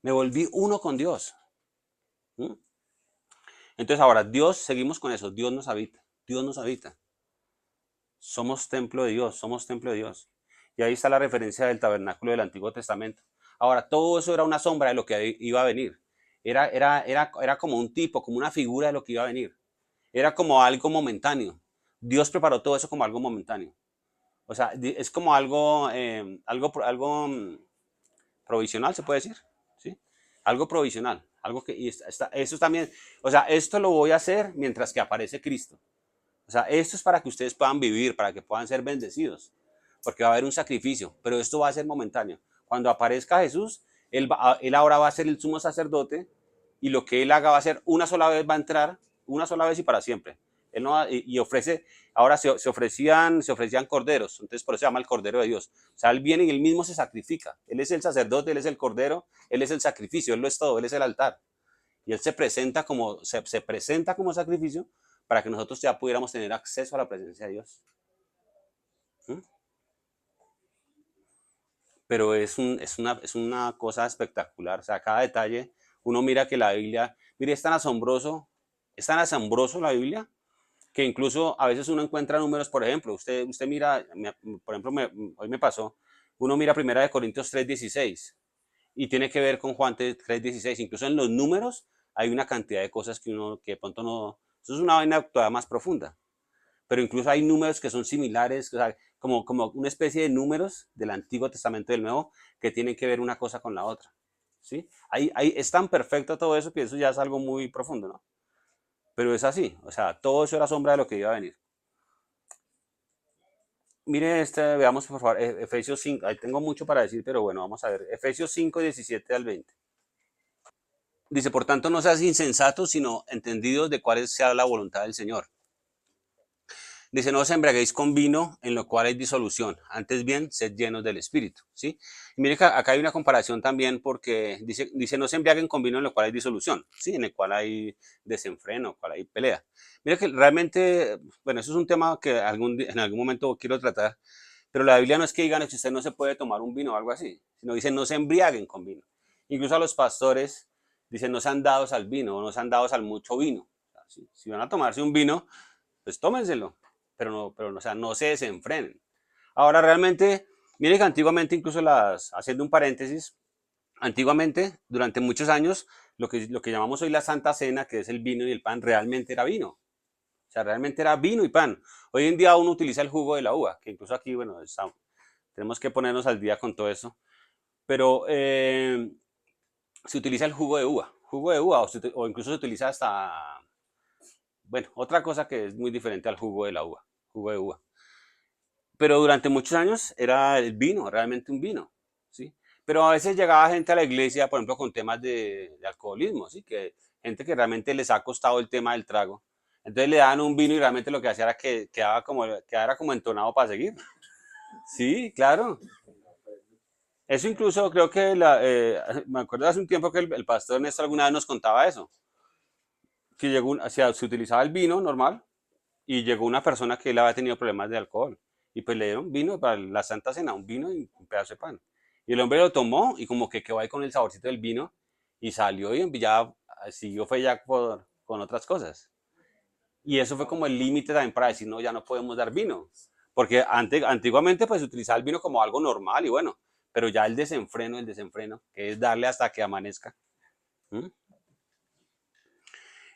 Me volví uno con Dios. ¿Mm? Entonces ahora, Dios, seguimos con eso, Dios nos habita, Dios nos habita. Somos templo de Dios, somos templo de Dios. Y ahí está la referencia del tabernáculo del Antiguo Testamento. Ahora, todo eso era una sombra de lo que iba a venir. Era como un tipo, como una figura de lo que iba a venir. Era como algo momentáneo. Dios preparó todo eso como algo momentáneo. O sea, es como algo provisional, se puede decir. ¿Sí? Algo provisional. Algo que, eso también, o sea, esto lo voy a hacer mientras que aparece Cristo. O sea, esto es para que ustedes puedan vivir, para que puedan ser bendecidos, porque va a haber un sacrificio, pero esto va a ser momentáneo. Cuando aparezca Jesús, él ahora va a ser el sumo sacerdote y lo que él haga va a ser una sola vez, va a entrar, una sola vez y para siempre. Él no va, y ofrece, ahora se ofrecían corderos, entonces por eso se llama el Cordero de Dios. O sea, él viene y él mismo se sacrifica. Él es el sacerdote, él es el cordero, él es el sacrificio, él lo es todo, él es el altar. Y él se presenta como sacrificio para que nosotros ya pudiéramos tener acceso a la presencia de Dios. ¿Mm? Pero es una cosa espectacular. O sea, cada detalle, uno mira que la Biblia, mire, es tan asombroso la Biblia, que incluso a veces uno encuentra números, por ejemplo, usted mira, por ejemplo, hoy me pasó, uno mira 1 Corintios 3:16 y tiene que ver con Juan 3:16. Incluso en los números hay una cantidad de cosas que de pronto no, eso es una vaina todavía más profunda. Pero incluso hay números que son similares, o sea, como una especie de números del Antiguo Testamento y del Nuevo que tienen que ver una cosa con la otra. ¿Sí? Es tan perfecto todo eso que eso ya es algo muy profundo, ¿no? Pero es así, o sea, todo eso era sombra de lo que iba a venir. Mire veamos por favor, Efesios 5, ahí tengo mucho para decir, pero bueno, vamos a ver, Efesios 5, 17 al 20. Dice, por tanto, no seas insensatos, sino entendidos de cuál sea la voluntad del Señor. Dice, no os embriaguéis con vino, en lo cual hay disolución. Antes bien, sed llenos del Espíritu. ¿Sí? Y mire que acá hay una comparación también porque dice, no se embriaguen con vino en lo cual hay disolución. ¿Sí? En el cual hay desenfreno, en el cual hay pelea. Mire que realmente, bueno, eso es un tema que en algún momento quiero tratar. Pero la Biblia no es que digan que usted no se puede tomar un vino o algo así. Sino dice, no se embriaguen con vino. Incluso a los pastores, dicen, no sean dados al vino o no sean dados al mucho vino. O sea, si van a tomarse un vino, pues tómenselo, pero no, o sea, no se desenfrenen. Ahora realmente, mire que antiguamente, incluso haciendo un paréntesis, antiguamente, durante muchos años, lo que llamamos hoy la Santa Cena, que es el vino y el pan, realmente era vino. O sea, realmente era vino y pan. Hoy en día uno utiliza el jugo de la uva, que incluso aquí, bueno, tenemos que ponernos al día con todo eso. Pero se utiliza el jugo de uva, o incluso se utiliza hasta, bueno, otra cosa que es muy diferente al jugo de la uva, jugo de uva. Pero durante muchos años era el vino, realmente un vino, ¿sí? Pero a veces llegaba gente a la iglesia, por ejemplo, con temas de alcoholismo, ¿sí? Que gente que realmente les ha costado el tema del trago. Entonces le daban un vino y realmente lo que hacía era que quedara como entonado para seguir. Sí, claro. Eso incluso creo que me acuerdo hace un tiempo que el pastor Néstor alguna vez nos contaba eso, que o sea, se utilizaba el vino normal y llegó una persona que él había tenido problemas de alcohol y pues le dieron vino para la Santa Cena, un vino y un pedazo de pan. Y el hombre lo tomó y como que quedó ahí con el saborcito del vino y salió y ya siguió fue ya con otras cosas. Y eso fue como el límite también para decir, no, ya no podemos dar vino. Porque antiguamente pues se utilizaba el vino como algo normal y bueno, pero ya el desenfreno, que es darle hasta que amanezca. ¿Mm?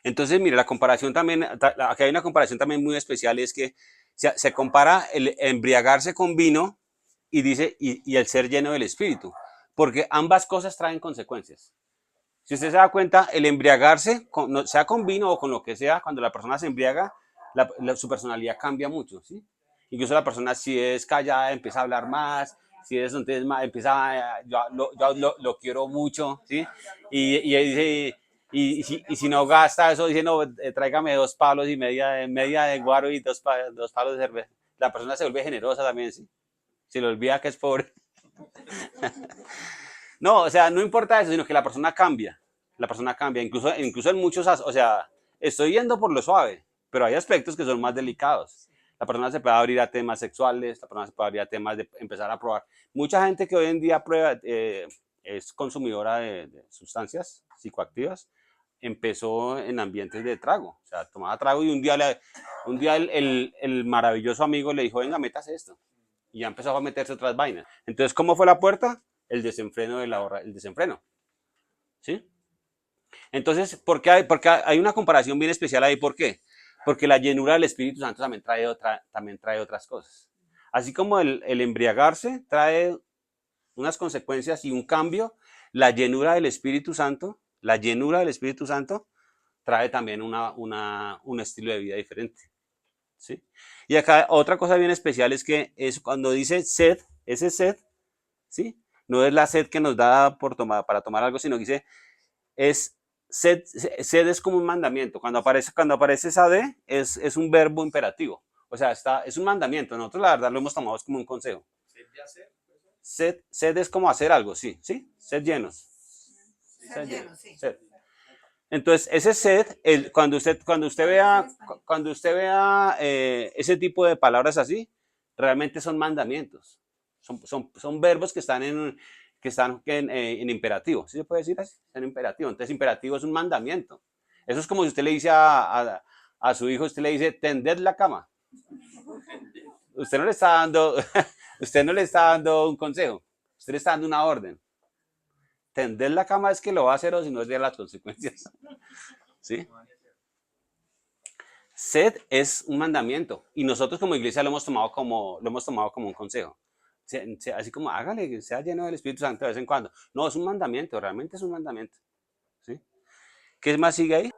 Entonces, mire, la comparación también, aquí hay una comparación también muy especial, es que se compara el embriagarse con vino y dice, y el ser lleno del Espíritu, porque ambas cosas traen consecuencias. Si usted se da cuenta, el embriagarse, sea con vino o con lo que sea, cuando la persona se embriaga, su personalidad cambia mucho, ¿sí? Incluso la persona si es callada empieza a hablar más, si es entonces empieza yo lo quiero mucho, ¿sí? Y si no gasta eso, dice, no, tráigame 2 palos y media de guaro y 2 palos de cerveza. La persona se vuelve generosa también, ¿sí? Se le olvida que es pobre. No, o sea, no importa eso, sino que la persona cambia. la persona cambia, incluso en muchos, o sea, estoy yendo por lo suave, pero hay aspectos que son más delicados. La persona se puede abrir a temas sexuales, la persona se puede abrir a temas de empezar a probar. Mucha gente que hoy en día prueba, es consumidora de sustancias psicoactivas, empezó en ambientes de trago, o sea, tomaba trago y un día el maravilloso amigo le dijo, venga, métase esto. Y ya empezó a meterse otras vainas. Entonces, ¿cómo fue la puerta? El desenfreno el desenfreno. ¿Sí? Entonces, porque hay una comparación bien especial ahí? ¿Por qué? Porque la llenura del Espíritu Santo también trae otras cosas. Así como el embriagarse trae unas consecuencias y un cambio, la llenura del Espíritu Santo trae también un estilo de vida diferente. ¿Sí? Y acá otra cosa bien especial es que es cuando dice sed, ese sed, ¿sí? No es la sed que nos da para tomar algo, sino que dice es sed es como un mandamiento. Cuando aparece esa D, es un verbo imperativo. O sea, es un mandamiento. Nosotros la verdad lo hemos tomado como un consejo. Sed es como hacer algo, sí, ¿sí? Sed llenos. Sed llenos, sí. Sed. Entonces, ese sed, cuando usted vea ese tipo de palabras así, realmente son mandamientos. Son verbos que están en imperativo. ¿Sí se puede decir así? En imperativo. Entonces, imperativo es un mandamiento. Eso es como si usted le dice a su hijo, usted le dice, tended la cama. Usted no le está dando, usted no le está dando un consejo. Usted le está dando una orden. Tender la cama es que lo va a hacer o si no es de las consecuencias. ¿Sí? Sed es un mandamiento y nosotros como iglesia lo hemos tomado como un consejo. Así como hágale que sea lleno del Espíritu Santo de vez en cuando. No, es un mandamiento, realmente es un mandamiento. ¿Sí? ¿Qué más sigue ahí?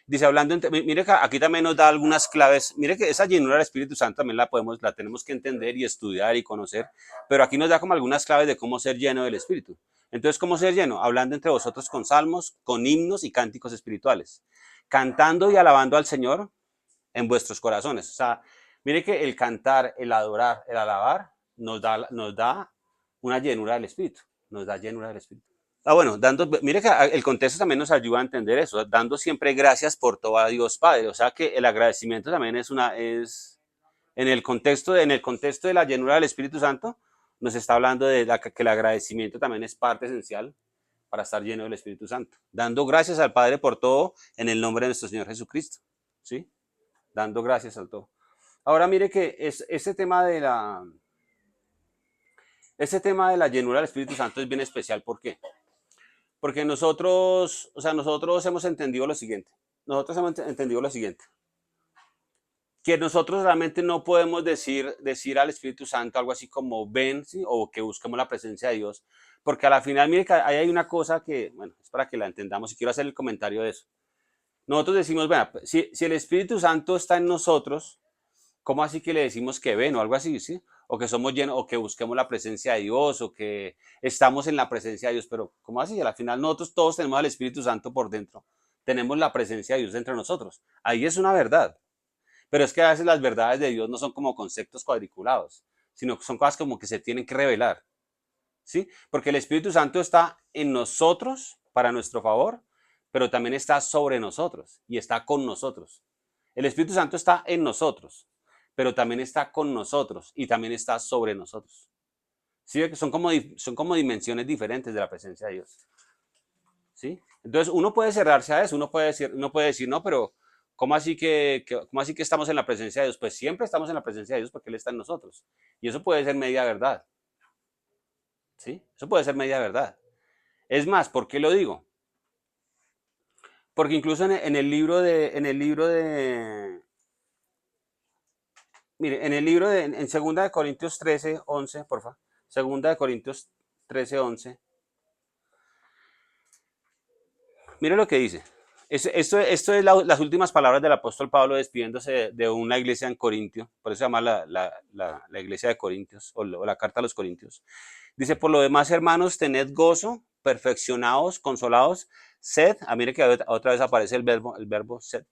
Dice, mire que aquí también nos da algunas claves. Mire que esa llenura del Espíritu Santo también la tenemos que entender y estudiar y conocer, pero aquí nos da como algunas claves de cómo ser lleno del Espíritu. Entonces, ¿cómo ser lleno? Hablando entre vosotros con salmos, con himnos y cánticos espirituales, cantando y alabando al Señor en vuestros corazones. O sea, mire que el cantar, el adorar, el alabar nos da una llenura del Espíritu, nos da llenura del Espíritu. Bueno, mire que el contexto también nos ayuda a entender eso, dando siempre gracias por todo a Dios Padre. O sea que el agradecimiento también es en el contexto de la llenura del Espíritu Santo, nos está hablando de que el agradecimiento también es parte esencial para estar lleno del Espíritu Santo. Dando gracias al Padre por todo en el nombre de nuestro Señor Jesucristo. ¿Sí? Dando gracias al todo. Ahora mire que este tema de la llenura del Espíritu Santo es bien especial. ¿Por qué? Porque nosotros hemos entendido lo siguiente. Que nosotros realmente no podemos decir al Espíritu Santo algo así como ven, ¿sí? O que busquemos la presencia de Dios. Porque a la final, mire que ahí hay una cosa que, bueno, es para que la entendamos y quiero hacer el comentario de eso. Nosotros decimos, bueno, si el Espíritu Santo está en nosotros, ¿cómo así que le decimos que ven o algo así, sí? O que somos llenos, o que busquemos la presencia de Dios, o que estamos en la presencia de Dios, pero ¿cómo así? Al final nosotros todos tenemos al Espíritu Santo por dentro, tenemos la presencia de Dios entre nosotros. Ahí es una verdad, pero es que a veces las verdades de Dios no son como conceptos cuadriculados, sino que son cosas como que se tienen que revelar, ¿sí? Porque el Espíritu Santo está en nosotros para nuestro favor, pero también está sobre nosotros y está con nosotros. El Espíritu Santo está en nosotros, pero también está con nosotros y también está sobre nosotros. ¿Sí? Son como dimensiones diferentes de la presencia de Dios. ¿Sí? Entonces uno puede cerrarse a eso, uno puede decir no, pero ¿cómo así que estamos en la presencia de Dios? Pues siempre estamos en la presencia de Dios porque Él está en nosotros. Y eso puede ser media verdad. ¿Sí? Eso puede ser media verdad. Es más, ¿por qué lo digo? Porque incluso en el libro de mire, en 2 de Corintios 13, 11, porfa. 2 de Corintios 13, 11. Mire lo que dice. Esto es las últimas palabras del apóstol Pablo despidiéndose de una iglesia en Corintio. Por eso se llama la iglesia de Corintios o la carta a los Corintios. Dice, por lo demás, hermanos, tened gozo, perfeccionados, consolados, sed. Mire que otra vez aparece el verbo sed.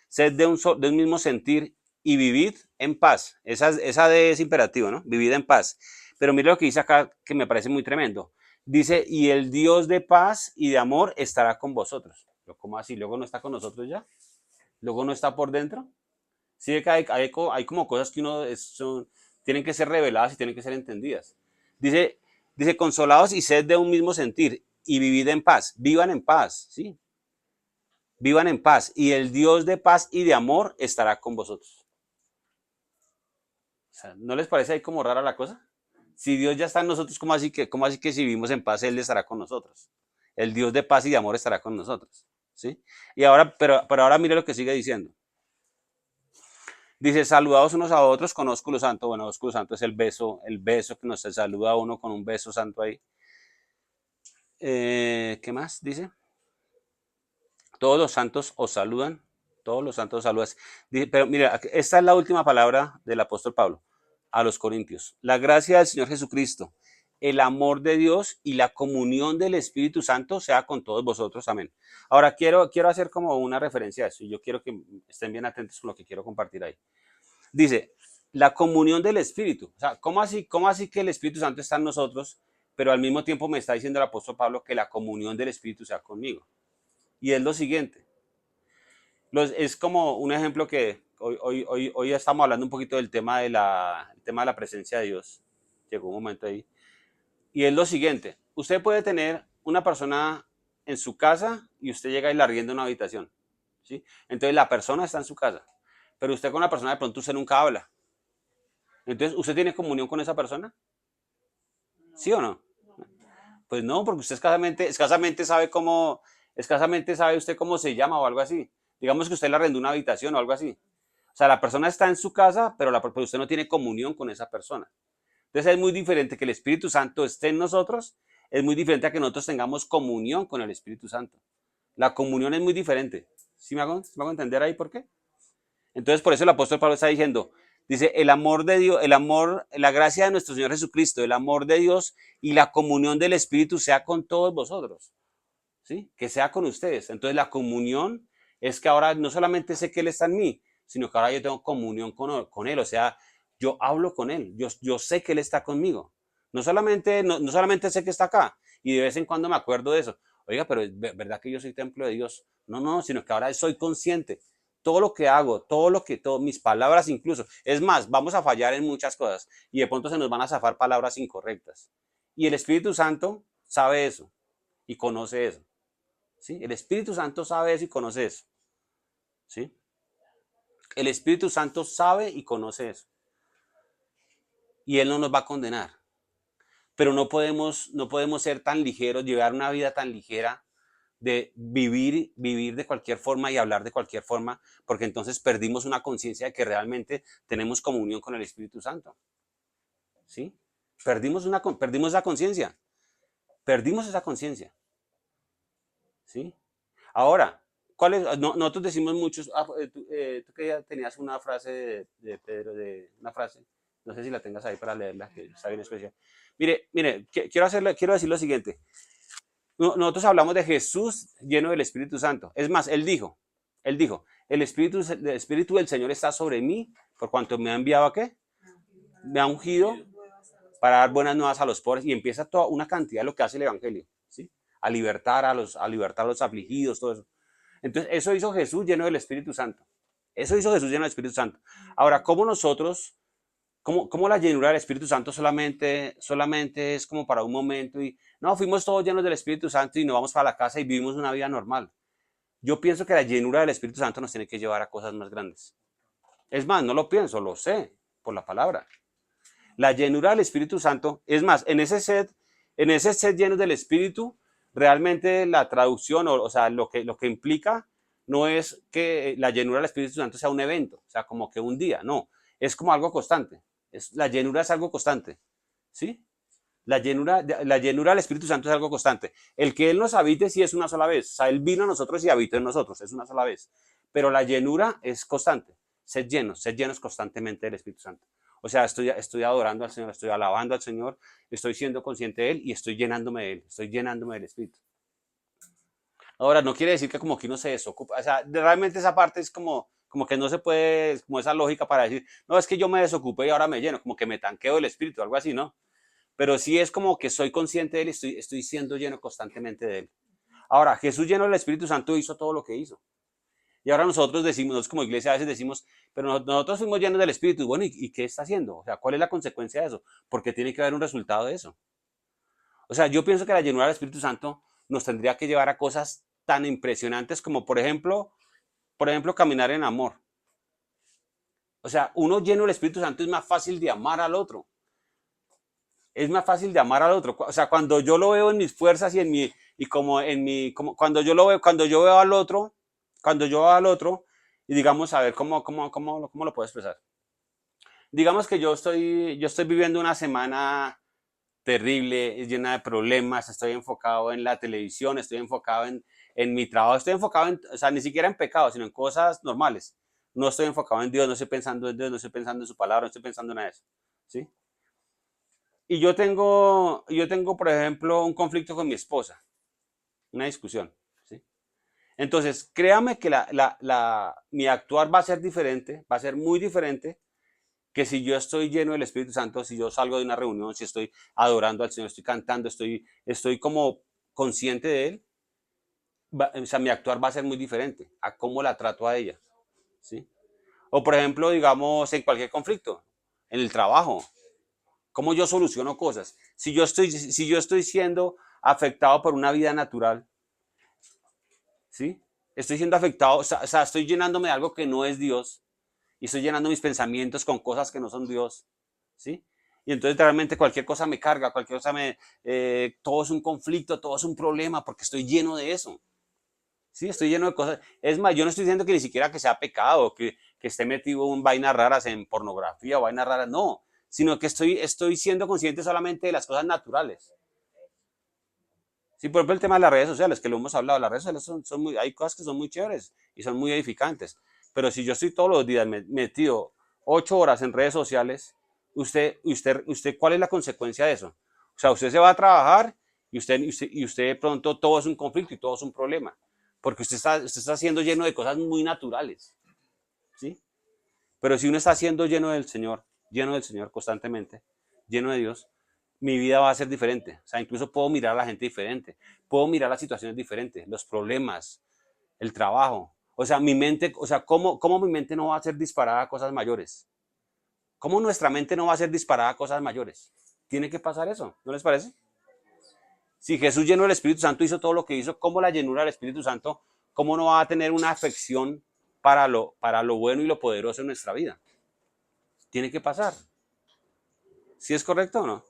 Sed de un mismo sentir y vivid en paz. Esa de es imperativo, ¿no? Vivid en paz. Pero mire lo que dice acá, que me parece muy tremendo. Dice, y el Dios de paz y de amor estará con vosotros. Pero ¿cómo así? ¿Luego no está con nosotros ya? ¿Luego no está por dentro? Sí, que hay como cosas que tienen que ser reveladas y tienen que ser entendidas. Dice, dice, consolados y sed de un mismo sentir y vivid en paz. Vivan en paz, ¿sí? Vivan en paz. Y el Dios de paz y de amor estará con vosotros. O sea, ¿no les parece ahí como rara la cosa? Si Dios ya está en nosotros, cómo así que si vivimos en paz, Él estará con nosotros? El Dios de paz y de amor estará con nosotros, ¿sí? Y ahora, pero ahora mire lo que sigue diciendo. Dice, saludados unos a otros con ósculo santo. Bueno, ósculo santo es el beso que nos saluda a uno con un beso santo ahí. ¿Qué más dice? Todos los santos os saludan. Todos los santos os saludan. Dice, pero mira, esta es la última palabra del apóstol Pablo a los corintios. La gracia del Señor Jesucristo, el amor de Dios y la comunión del Espíritu Santo sea con todos vosotros. Amén. Ahora quiero hacer como una referencia a eso y yo quiero que estén bien atentos con lo que quiero compartir ahí. Dice, la comunión del Espíritu. O sea, cómo así que el Espíritu Santo está en nosotros, pero al mismo tiempo me está diciendo el apóstol Pablo que la comunión del Espíritu sea conmigo? Y es lo siguiente. Es como un ejemplo que hoy estamos hablando un poquito del tema el tema de la presencia de Dios. Llegó un momento ahí. Y es lo siguiente. Usted puede tener una persona en su casa y usted llega y la arrienda en una habitación, ¿sí? Entonces la persona está en su casa, pero usted con la persona de pronto usted nunca habla. Entonces, ¿usted tiene comunión con esa persona? ¿Sí o no? Pues no, porque usted escasamente sabe usted cómo se llama o algo así. Digamos que usted le arrendó una habitación o algo así. O sea, la persona está en su casa, pero usted no tiene comunión con esa persona. Entonces es muy diferente que el Espíritu Santo esté en nosotros, es muy diferente a que nosotros tengamos comunión con el Espíritu Santo. La comunión es muy diferente. ¿Sí me hago entender ahí por qué? Entonces, por eso el apóstol Pablo está diciendo, dice, el amor de Dios, el amor, la gracia de nuestro Señor Jesucristo, el amor de Dios y la comunión del Espíritu sea con todos vosotros, ¿sí? Que sea con ustedes. Entonces, la comunión es que ahora no solamente sé que Él está en mí, sino que ahora yo tengo comunión con Él, o sea, yo hablo con Él, yo sé que Él está conmigo. No solamente sé que está acá y de vez en cuando me acuerdo de eso. Oiga, pero es verdad que yo soy templo de Dios. No, no, sino que ahora soy consciente. Todo lo que hago, mis palabras incluso. Es más, vamos a fallar en muchas cosas y de pronto se nos van a zafar palabras incorrectas. Y el Espíritu Santo sabe eso y conoce eso. ¿Sí? El Espíritu Santo sabe eso y conoce eso. ¿Sí? El Espíritu Santo sabe y conoce eso. Y Él no nos va a condenar. Pero no podemos ser tan ligeros, llevar una vida tan ligera de vivir de cualquier forma y hablar de cualquier forma, porque entonces perdimos una conciencia de que realmente tenemos comunión con el Espíritu Santo. ¿Sí? Perdimos esa conciencia. Perdimos esa conciencia. ¿Sí? Ahora, nosotros decimos muchos, tú que ya tenías una frase de Pedro, una frase, no sé si la tengas ahí para leerla, que está bien especial. Mire, quiero decir lo siguiente. Nosotros hablamos de Jesús lleno del Espíritu Santo. Es más, él dijo, el Espíritu del Señor está sobre mí, por cuanto me ha enviado a qué? Me ha ungido para dar buenas nuevas a los pobres y empieza toda una cantidad de lo que hace el Evangelio, ¿sí? A libertar a los afligidos, todo eso. Entonces, eso hizo Jesús lleno del Espíritu Santo. Eso hizo Jesús lleno del Espíritu Santo. Ahora, ¿cómo la llenura del Espíritu Santo solamente es como para un momento y no, fuimos todos llenos del Espíritu Santo y nos vamos para la casa y vivimos una vida normal? Yo pienso que la llenura del Espíritu Santo nos tiene que llevar a cosas más grandes. Es más, no lo pienso, lo sé por la palabra. La llenura del Espíritu Santo, es más, en ese set llenos del Espíritu, realmente la traducción, o sea, lo que implica no es que la llenura del Espíritu Santo sea un evento, o sea, como que un día, no, es como algo constante. La llenura es algo constante, ¿sí? La llenura del Espíritu Santo es algo constante. El que Él nos habite sí es una sola vez, o sea, Él vino a nosotros y habitó en nosotros, es una sola vez, pero la llenura es constante, sed llenos constantemente del Espíritu Santo. O sea, estoy adorando al Señor, estoy alabando al Señor, estoy siendo consciente de Él y estoy llenándome de Él, estoy llenándome del Espíritu. Ahora, no quiere decir que como que uno se desocupa, o sea, realmente esa parte es como que no se puede, como esa lógica para decir, no, es que yo me desocupé y ahora me lleno, como que me tanqueo del Espíritu, algo así, ¿no? pero sí es como que soy consciente de Él y estoy siendo lleno constantemente de Él. Ahora, Jesús lleno del Espíritu Santo hizo todo lo que hizo. Y ahora nosotros decimos, nosotros como iglesia a veces decimos, pero nosotros fuimos llenos del Espíritu. Bueno, ¿y qué está haciendo? O sea, ¿cuál es la consecuencia de eso? Porque tiene que haber un resultado de eso. O sea, yo pienso que la llenura del Espíritu Santo nos tendría que llevar a cosas tan impresionantes como, por ejemplo, caminar en amor. O sea, uno lleno del Espíritu Santo es más fácil de amar al otro. Es más fácil de amar al otro. O sea, cuando yo lo veo en mis fuerzas y en mi, y como en mi, como, cuando yo veo al otro, y digamos, a ver, ¿cómo lo puedo expresar? Digamos que yo estoy viviendo una semana terrible, llena de problemas, estoy enfocado en la televisión, estoy enfocado en mi trabajo, estoy enfocado o sea, ni siquiera en pecado, sino en cosas normales. No estoy enfocado en Dios, no estoy pensando en Dios, no estoy pensando en su palabra, no estoy pensando en nada de eso. ¿Sí? Y yo tengo, por ejemplo, un conflicto con mi esposa, una discusión. ¿Sí? Entonces, créame que mi actuar va a ser diferente, va a ser muy diferente que si yo estoy lleno del Espíritu Santo, si yo salgo de una reunión, si estoy adorando al Señor, estoy cantando, estoy como consciente de Él, o sea, mi actuar va a ser muy diferente a cómo la trato a ella. ¿Sí? O por ejemplo, digamos, en cualquier conflicto, en el trabajo, cómo yo soluciono cosas. Si yo estoy siendo afectado por una vida natural, ¿sí? Estoy siendo afectado, o sea, estoy llenándome de algo que no es Dios y estoy llenando mis pensamientos con cosas que no son Dios, ¿sí? Y entonces realmente cualquier cosa me carga, todo es un conflicto, todo es un problema porque estoy lleno de eso. Sí, estoy lleno de cosas. Es más, yo no estoy diciendo que ni siquiera que sea pecado, que esté metido en vainas raras, en pornografía o vainas raras, no, sino que estoy siendo consciente solamente de las cosas naturales. Sí, por ejemplo, el tema de las redes sociales, que lo hemos hablado, las redes sociales hay cosas que son muy chéveres y son muy edificantes, pero si yo estoy todos los días metido 8 horas en redes sociales, ¿cuál es la consecuencia de eso? O sea, usted se va a trabajar y usted de pronto todo es un conflicto y todo es un problema, porque usted está siendo lleno de cosas muy naturales, ¿sí? Pero si uno está siendo lleno del Señor constantemente, lleno de Dios, mi vida va a ser diferente. O sea, incluso puedo mirar a la gente diferente, puedo mirar las situaciones diferentes, los problemas, el trabajo. O sea, mi mente, o sea, ¿cómo mi mente no va a ser disparada a cosas mayores? ¿Cómo nuestra mente no va a ser disparada a cosas mayores? Tiene que pasar eso, ¿no les parece? Si Jesús lleno del Espíritu Santo hizo todo lo que hizo, ¿cómo la llenura del Espíritu Santo, cómo no va a tener una afección para lo bueno y lo poderoso en nuestra vida? Tiene que pasar. ¿Sí es correcto o no?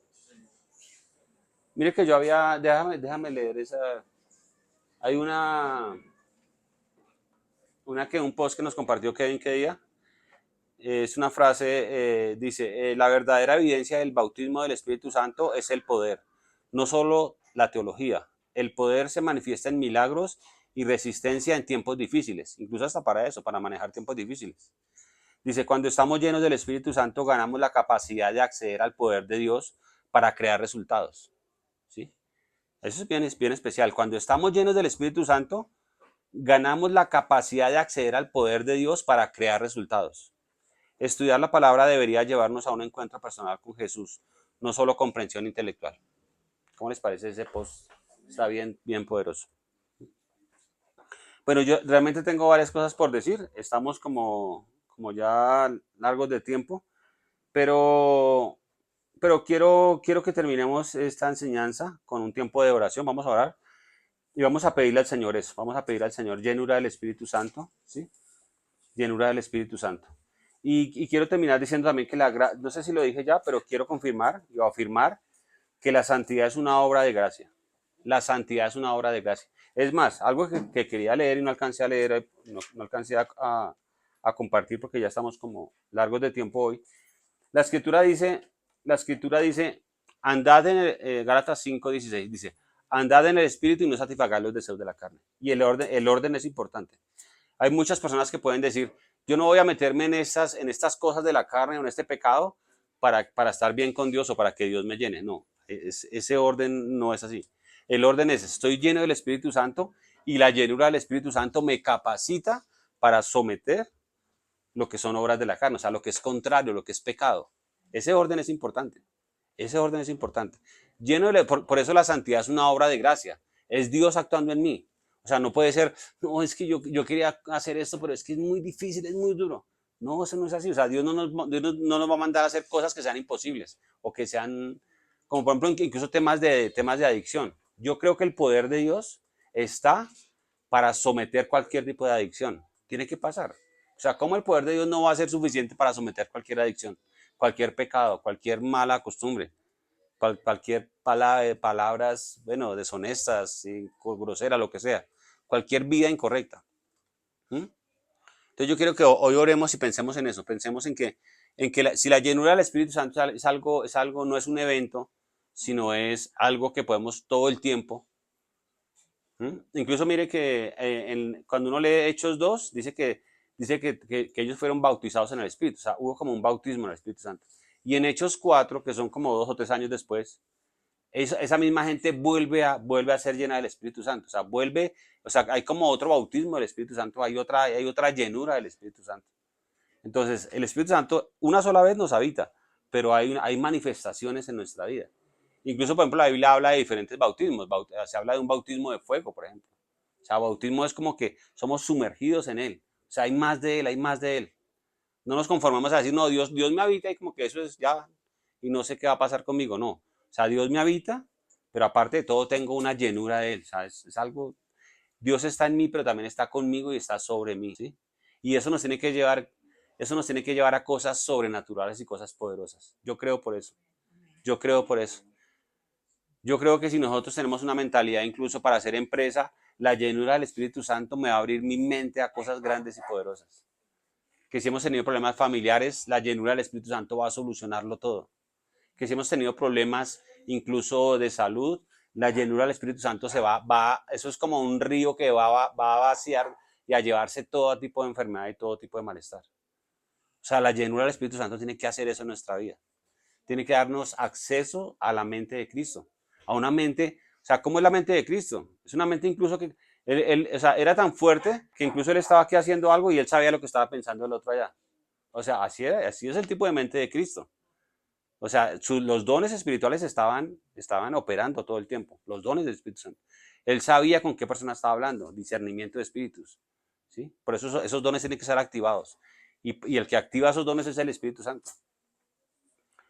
Mire que déjame leer esa. Hay un post que nos compartió Kevin que día. Es una frase, dice, la verdadera evidencia del bautismo del Espíritu Santo es el poder, no solo la teología. El poder se manifiesta en milagros y resistencia en tiempos difíciles, incluso hasta para eso, para manejar tiempos difíciles. Dice, cuando estamos llenos del Espíritu Santo ganamos la capacidad de acceder al poder de Dios para crear resultados. ¿Sí? Eso es bien especial. Cuando estamos llenos del Espíritu Santo, ganamos la capacidad de acceder al poder de Dios para crear resultados. Estudiar la palabra debería llevarnos a un encuentro personal con Jesús, no solo comprensión intelectual. ¿Cómo les parece ese post? Está bien, bien poderoso. Bueno, yo realmente tengo varias cosas por decir. Estamos como ya largos de tiempo, pero, pero quiero que terminemos esta enseñanza con un tiempo de oración. Vamos a orar. Y vamos a pedirle al Señor eso, vamos a pedir al Señor llenura del Espíritu Santo, ¿sí? Llenura del Espíritu Santo. Y quiero terminar diciendo también que no sé si lo dije ya, pero quiero confirmar y afirmar que la santidad es una obra de gracia. La santidad es una obra de gracia. Es más, algo que quería leer y no alcancé a leer, no alcancé a compartir porque ya estamos como largos de tiempo hoy. La escritura dice, andad en Gálatas 5:16, dice, andad en el espíritu y no satisfagáis los deseos de la carne. Y el orden es importante. Hay muchas personas que pueden decir, yo no voy a meterme en estas cosas de la carne o en este pecado para estar bien con Dios o para que Dios me llene. No, ese orden no es así. El orden es, estoy lleno del Espíritu Santo y la llenura del Espíritu Santo me capacita para someter lo que son obras de la carne, o sea, lo que es contrario, lo que es pecado. Ese orden es importante. Ese orden es importante. Por eso la santidad es una obra de gracia. Es Dios actuando en mí. O sea, no puede ser, no, es que yo quería hacer esto, pero es que es muy difícil, es muy duro. No, eso no es así. O sea, Dios no nos va a mandar a hacer cosas que sean imposibles o que sean, como por ejemplo, incluso temas de adicción. Yo creo que el poder de Dios está para someter cualquier tipo de adicción. Tiene que pasar. O sea, ¿cómo el poder de Dios no va a ser suficiente para someter cualquier adicción, cualquier pecado, cualquier mala costumbre, cualquier palabras, bueno, deshonestas, ¿sí? Groseras, lo que sea, cualquier vida incorrecta? ¿Mm? Entonces yo quiero que hoy oremos y pensemos en eso, pensemos en que si la llenura del Espíritu Santo es algo, no es un evento, sino es algo que podemos todo el tiempo. Incluso mire que cuando uno lee Hechos 2 dice que ellos fueron bautizados en el Espíritu, o sea, hubo como un bautismo en el Espíritu Santo. Y en Hechos 4, que son como 2 o 3 años después, esa misma gente vuelve a ser llena del Espíritu Santo, o sea, hay como otro bautismo del Espíritu Santo, hay otra llenura del Espíritu Santo. Entonces, el Espíritu Santo una sola vez nos habita, pero hay manifestaciones en nuestra vida. Incluso, por ejemplo, la Biblia habla de diferentes bautismos. Se habla de un bautismo de fuego, por ejemplo. O sea, bautismo es como que somos sumergidos en Él. O sea, hay más de Él, hay más de Él. No nos conformamos a decir, no, Dios me habita y como que eso es ya, y no sé qué va a pasar conmigo. No. O sea, Dios me habita, pero aparte de todo tengo una llenura de Él. O sea, es algo, Dios está en mí, pero también está conmigo y está sobre mí, ¿sí? Y eso nos tiene que llevar a cosas sobrenaturales y cosas poderosas. Yo creo por eso. Yo creo por eso. Yo creo que si nosotros tenemos una mentalidad incluso para hacer empresa, la llenura del Espíritu Santo me va a abrir mi mente a cosas grandes y poderosas. Que si hemos tenido problemas familiares, la llenura del Espíritu Santo va a solucionarlo todo. Que si hemos tenido problemas incluso de salud, la llenura del Espíritu Santo eso es como un río que va a vaciar y a llevarse todo tipo de enfermedad y todo tipo de malestar. O sea, la llenura del Espíritu Santo tiene que hacer eso en nuestra vida. Tiene que darnos acceso a la mente de Cristo. A una mente, o sea, ¿cómo es la mente de Cristo? Es una mente incluso que, o sea, era tan fuerte que incluso él estaba aquí haciendo algo y él sabía lo que estaba pensando el otro allá. O sea, así es el tipo de mente de Cristo. O sea, los dones espirituales estaban operando todo el tiempo, los dones del Espíritu Santo. Él sabía con qué persona estaba hablando, discernimiento de espíritus. ¿Sí? Por eso esos dones tienen que ser activados. Y el que activa esos dones es el Espíritu Santo.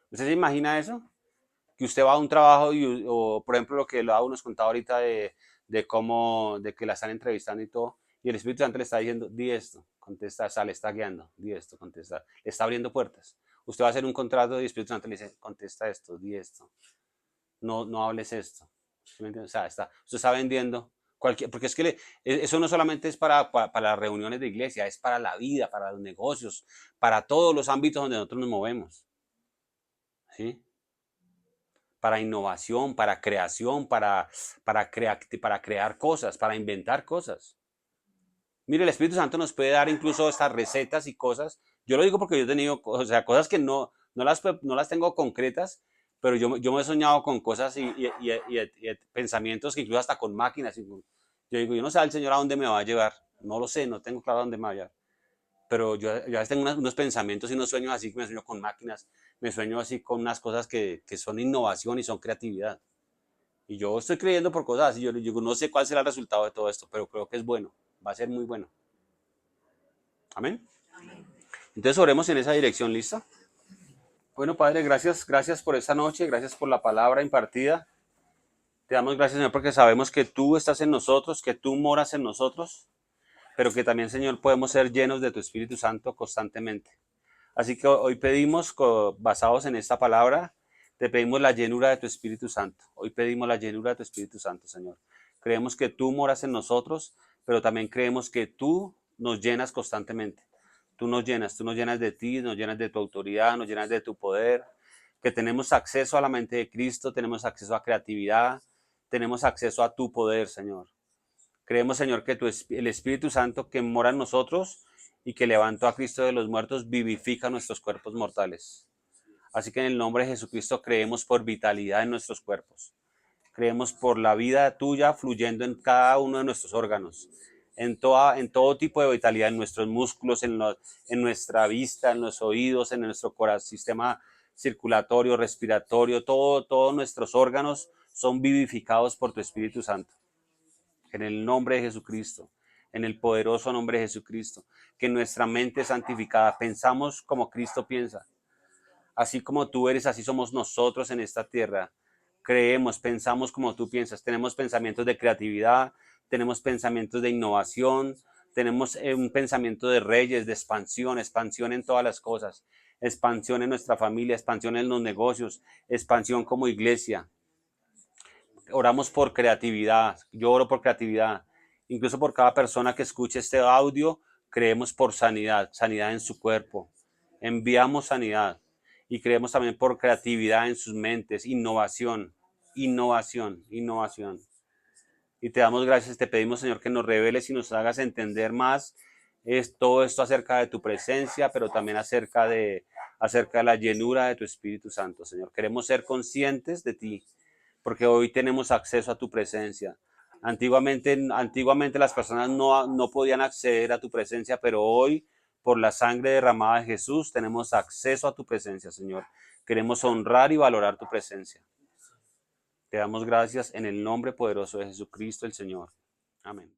¿Usted se imagina eso? Que usted va a un trabajo o por ejemplo, lo que Lau nos contaba ahorita de que la están entrevistando y todo, y el Espíritu Santo le está diciendo, di esto, contesta, o sea, le está guiando, di esto, contesta, le está abriendo puertas. Usted va a hacer un contrato y el Espíritu Santo le dice, contesta esto, di esto, no hables esto. ¿Sí me entiende? O sea, usted está vendiendo porque es que eso no solamente es para las reuniones de iglesia, es para la vida, para los negocios, para todos los ámbitos donde nosotros nos movemos. ¿Sí? Para innovación, para creación, para crear cosas, para inventar cosas. Mire, el Espíritu Santo nos puede dar incluso estas recetas y cosas. Yo lo digo porque yo he tenido, o sea, cosas que no las tengo concretas, pero yo me he soñado con cosas y pensamientos que incluso hasta con máquinas. Yo digo, yo no sé al Señor a dónde me va a llevar. No lo sé, no tengo claro a dónde me va a llevar. Pero yo a veces tengo unos pensamientos y unos sueños así, que me sueño con máquinas, me sueño así con unas cosas que son innovación y son creatividad. Y yo estoy creyendo por cosas así, yo digo, no sé cuál será el resultado de todo esto, pero creo que es bueno, va a ser muy bueno. Amén. Entonces oremos en esa dirección, ¿listo? Bueno, Padre, gracias por esta noche, gracias por la palabra impartida. Te damos gracias, Señor, porque sabemos que tú estás en nosotros, que tú moras en nosotros, pero que también, Señor, podemos ser llenos de tu Espíritu Santo constantemente. Así que hoy pedimos, basados en esta palabra, te pedimos la llenura de tu Espíritu Santo. Hoy pedimos la llenura de tu Espíritu Santo, Señor. Creemos que tú moras en nosotros, pero también creemos que tú nos llenas constantemente. Tú nos llenas de ti, nos llenas de tu autoridad, nos llenas de tu poder, que tenemos acceso a la mente de Cristo, tenemos acceso a creatividad, tenemos acceso a tu poder, Señor. Creemos, Señor, que el Espíritu Santo que mora en nosotros y que levantó a Cristo de los muertos vivifica nuestros cuerpos mortales. Así que en el nombre de Jesucristo creemos por vitalidad en nuestros cuerpos. Creemos por la vida tuya fluyendo en cada uno de nuestros órganos, en todo tipo de vitalidad, en nuestros músculos, en nuestra vista, en los oídos, en nuestro sistema circulatorio, respiratorio, todos nuestros órganos son vivificados por tu Espíritu Santo. En el nombre de Jesucristo, en el poderoso nombre de Jesucristo, que nuestra mente es santificada, pensamos como Cristo piensa. Así como tú eres, así somos nosotros en esta tierra. Creemos, pensamos como tú piensas, tenemos pensamientos de creatividad, tenemos pensamientos de innovación, tenemos un pensamiento de reyes, de expansión, expansión en todas las cosas, expansión en nuestra familia, expansión en los negocios, expansión como iglesia. Oramos por creatividad, yo oro por creatividad, incluso por cada persona que escuche este audio, creemos por sanidad, sanidad en su cuerpo, enviamos sanidad y creemos también por creatividad en sus mentes, innovación, innovación, innovación. Y te damos gracias, te pedimos Señor que nos reveles y nos hagas entender más todo esto acerca de tu presencia, pero también acerca de la llenura de tu Espíritu Santo, Señor. Queremos ser conscientes de ti, porque hoy tenemos acceso a tu presencia. Antiguamente las personas no podían acceder a tu presencia, pero hoy, por la sangre derramada de Jesús, tenemos acceso a tu presencia, Señor. Queremos honrar y valorar tu presencia. Te damos gracias en el nombre poderoso de Jesucristo el Señor. Amén.